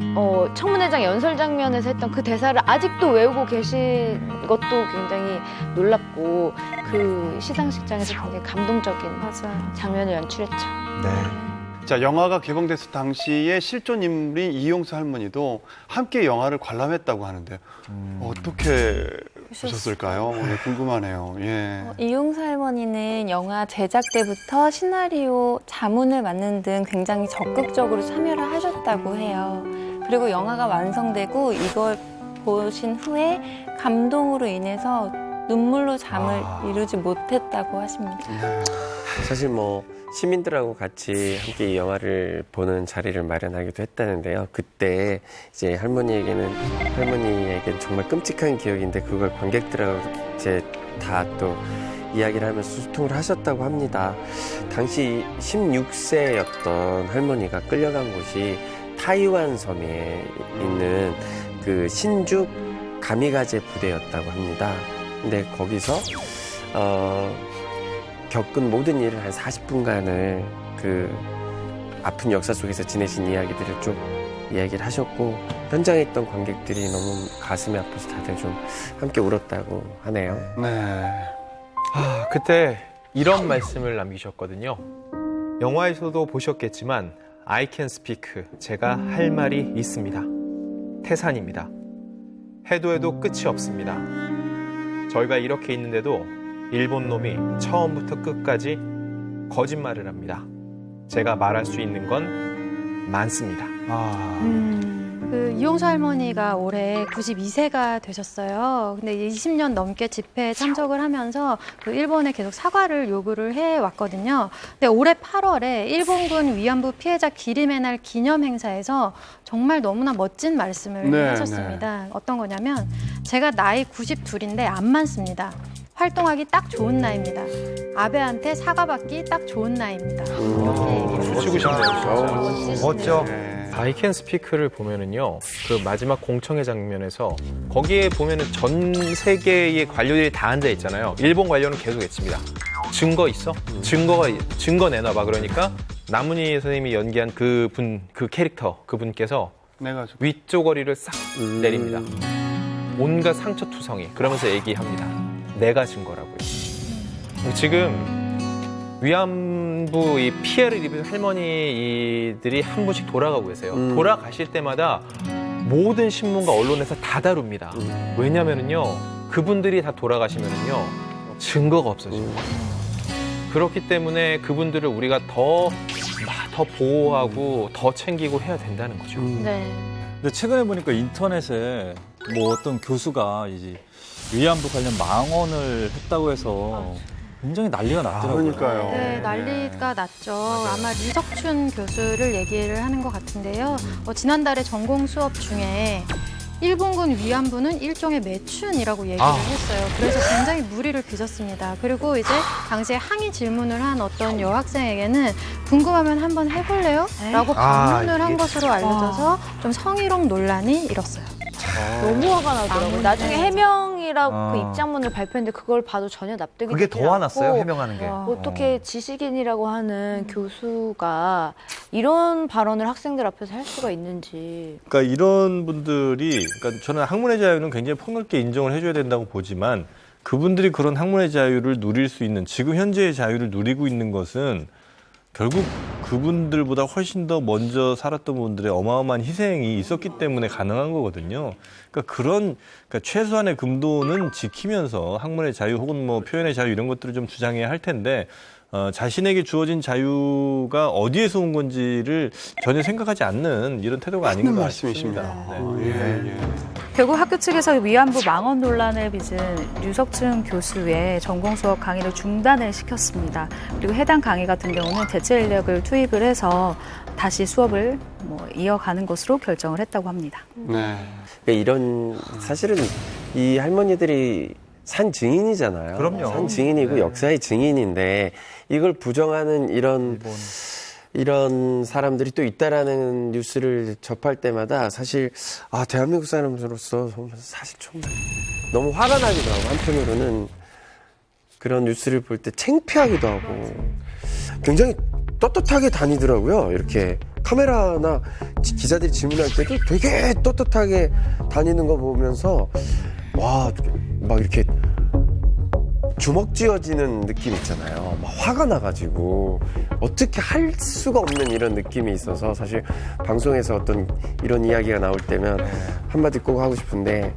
청문회장 연설 장면에서 했던 그 대사를 아직도 외우고 계신 것도 굉장히 놀랍고 그 시상식장에서 굉장히 감동적인 장면을 연출했죠. 자, 영화가 개봉됐을 당시에 실존 인물인 이용수 할머니도 함께 영화를 관람했다고 하는데 어떻게 보셨을까요? 궁금하네요. 예. 이용수 할머니는 영화 제작 때부터 시나리오, 자문을 맡는 등 굉장히 적극적으로 참여를 하셨다고 해요. 그리고 영화가 완성되고 이걸 보신 후에 감동으로 인해서 눈물로 잠을 이루지 못했다고 하십니다. 사실 뭐 시민들하고 같이 함께 이 영화를 보는 자리를 마련하기도 했다는데요. 그때 이제 할머니에게는 정말 끔찍한 기억인데 그걸 관객들하고 이제 다 또 이야기를 하면서 소통을 하셨다고 합니다. 당시 16세였던 할머니가 끌려간 곳이 타이완 섬에 있는 그 신죽 가미가제 부대였다고 합니다. 근데 거기서 겪은 모든 일을 한 40분간을 그 아픈 역사 속에서 지내신 이야기들을 쭉 이야기를 하셨고 현장에 있던 관객들이 너무 가슴이 아파서 다들 좀 함께 울었다고 하네요. 그때 이런 말씀을 남기셨거든요. 영화에서도 보셨겠지만 I can speak, 제가 할 말이 있습니다. 태산입니다. 해도 해도 끝이 없습니다. 저희가 이렇게 있는데도 일본 놈이 처음부터 끝까지 거짓말을 합니다. 제가 말할 수 있는 건 많습니다. 그 이용수 할머니가 올해 92세가 되셨어요. 근데 20년 넘게 집회에 참석을 하면서 그 일본에 계속 사과를 요구를 해왔거든요. 근데 올해 8월에 일본군 위안부 피해자 기림의 날 기념 행사에서 정말 너무나 멋진 말씀을 네, 하셨습니다. 어떤 거냐면 제가 나이 92인데 안 많습니다. 활동하기 딱 좋은 나이입니다. 아베한테 사과받기 딱 좋은 나이입니다. 이렇게 얘기를 치고 싶네요. 멋져. I Can Speak를 보면은요, 그 마지막 공청회 장면에서 거기에 보면은 전 세계의 관료들이 다 앉아 있잖아요. 일본 관료는 계속 외칩니다. 증거 있어? 증거 내놔봐. 그러니까 남은희 선생님이 연기한 그 캐릭터, 그분께서 위쪽 허리를 싹 내립니다. 온갖 상처투성이. 그러면서 얘기합니다. 내가 증거라고요. 지금 위안부 이 피해를 입은 할머니들이 한 분씩 돌아가고 계세요. 돌아가실 때마다 모든 신문과 언론에서 다 다룹니다. 왜냐면은요, 그분들이 다 돌아가시면은요, 증거가 없어집니다. 그렇기 때문에 그분들을 우리가 더 보호하고 더 챙기고 해야 된다는 거죠. 근데 최근에 보니까 인터넷에 뭐 어떤 교수가 이제 위안부 관련 망언을 했다고 해서 굉장히 난리가 났더라고요. 그러니까요. 네, 난리가 났죠. 아마 류석춘 교수를 얘기를 하는 것 같은데요. 지난달에 전공 수업 중에 일본군 위안부는 일종의 매춘이라고 얘기를 했어요. 그래서 굉장히 무리를 빚었습니다. 그리고 이제 당시에 항의 질문을 한 어떤 여학생에게는 궁금하면 한번 해볼래요? 라고 반문을 한 것으로 알려져서 좀 성희롱 논란이 일었어요. 너무 화가 나더라고요. 나중에 해명이라고 그 입장문을 발표했는데 그걸 봐도 전혀 납득이 그게 되지 더 화났어요, 않고 해명하는 게. 어떻게 지식인이라고 하는 교수가 이런 발언을 학생들 앞에서 할 수가 있는지. 그러니까 이런 분들이, 그러니까 저는 학문의 자유는 굉장히 폭넓게 인정을 해줘야 된다고 보지만 그분들이 그런 학문의 자유를 누릴 수 있는, 지금 현재의 자유를 누리고 있는 것은 결국 그분들보다 훨씬 더 먼저 살았던 분들의 어마어마한 희생이 있었기 때문에 가능한 거거든요. 그러니까 최소한의 금도는 지키면서 학문의 자유 혹은 뭐 표현의 자유 이런 것들을 좀 주장해야 할 텐데, 자신에게 주어진 자유가 어디에서 온 건지를 전혀 생각하지 않는 이런 태도가 아닌 것 같습니다. 결국 학교 측에서 위안부 망언 논란을 빚은 류석춘 교수의 전공 수업 강의를 중단을 시켰습니다. 그리고 해당 강의 같은 경우는 대체 인력을 투입을 해서 다시 수업을 이어가는 것으로 결정을 했다고 합니다. 그러니까 이런 사실은 이 할머니들이 산 증인이잖아요. 그럼요. 산 증인이고 역사의 증인인데 이걸 부정하는 이런 사람들이 또 있다라는 뉴스를 접할 때마다 사실 대한민국 사람으로서 사실 좀 너무 화가 나기도 하고, 한편으로는 그런 뉴스를 볼 때 창피하기도 하고 굉장히 떳떳하게 다니더라고요. 이렇게 카메라나 기자들이 질문할 때도 되게 떳떳하게 다니는 거 보면서 막 이렇게 주먹 쥐어지는 느낌 있잖아요. 막 화가 나가지고 어떻게 할 수가 없는 이런 느낌이 있어서 사실 방송에서 어떤 이런 이야기가 나올 때면 한마디 꼭 하고 싶은데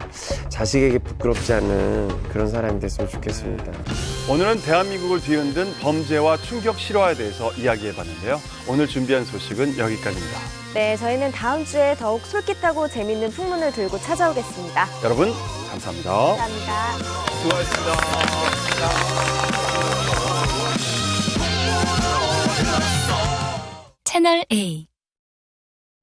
자식에게 부끄럽지 않은 그런 사람이 됐으면 좋겠습니다. 오늘은 대한민국을 뒤흔든 범죄와 충격 실화에 대해서 이야기해봤는데요. 오늘 준비한 소식은 여기까지입니다. 네, 저희는 다음 주에 더욱 솔깃하고 재밌는 풍문을 들고 찾아오겠습니다. 여러분 감사합니다. 감사합니다. 수고하셨습니다. 채널 A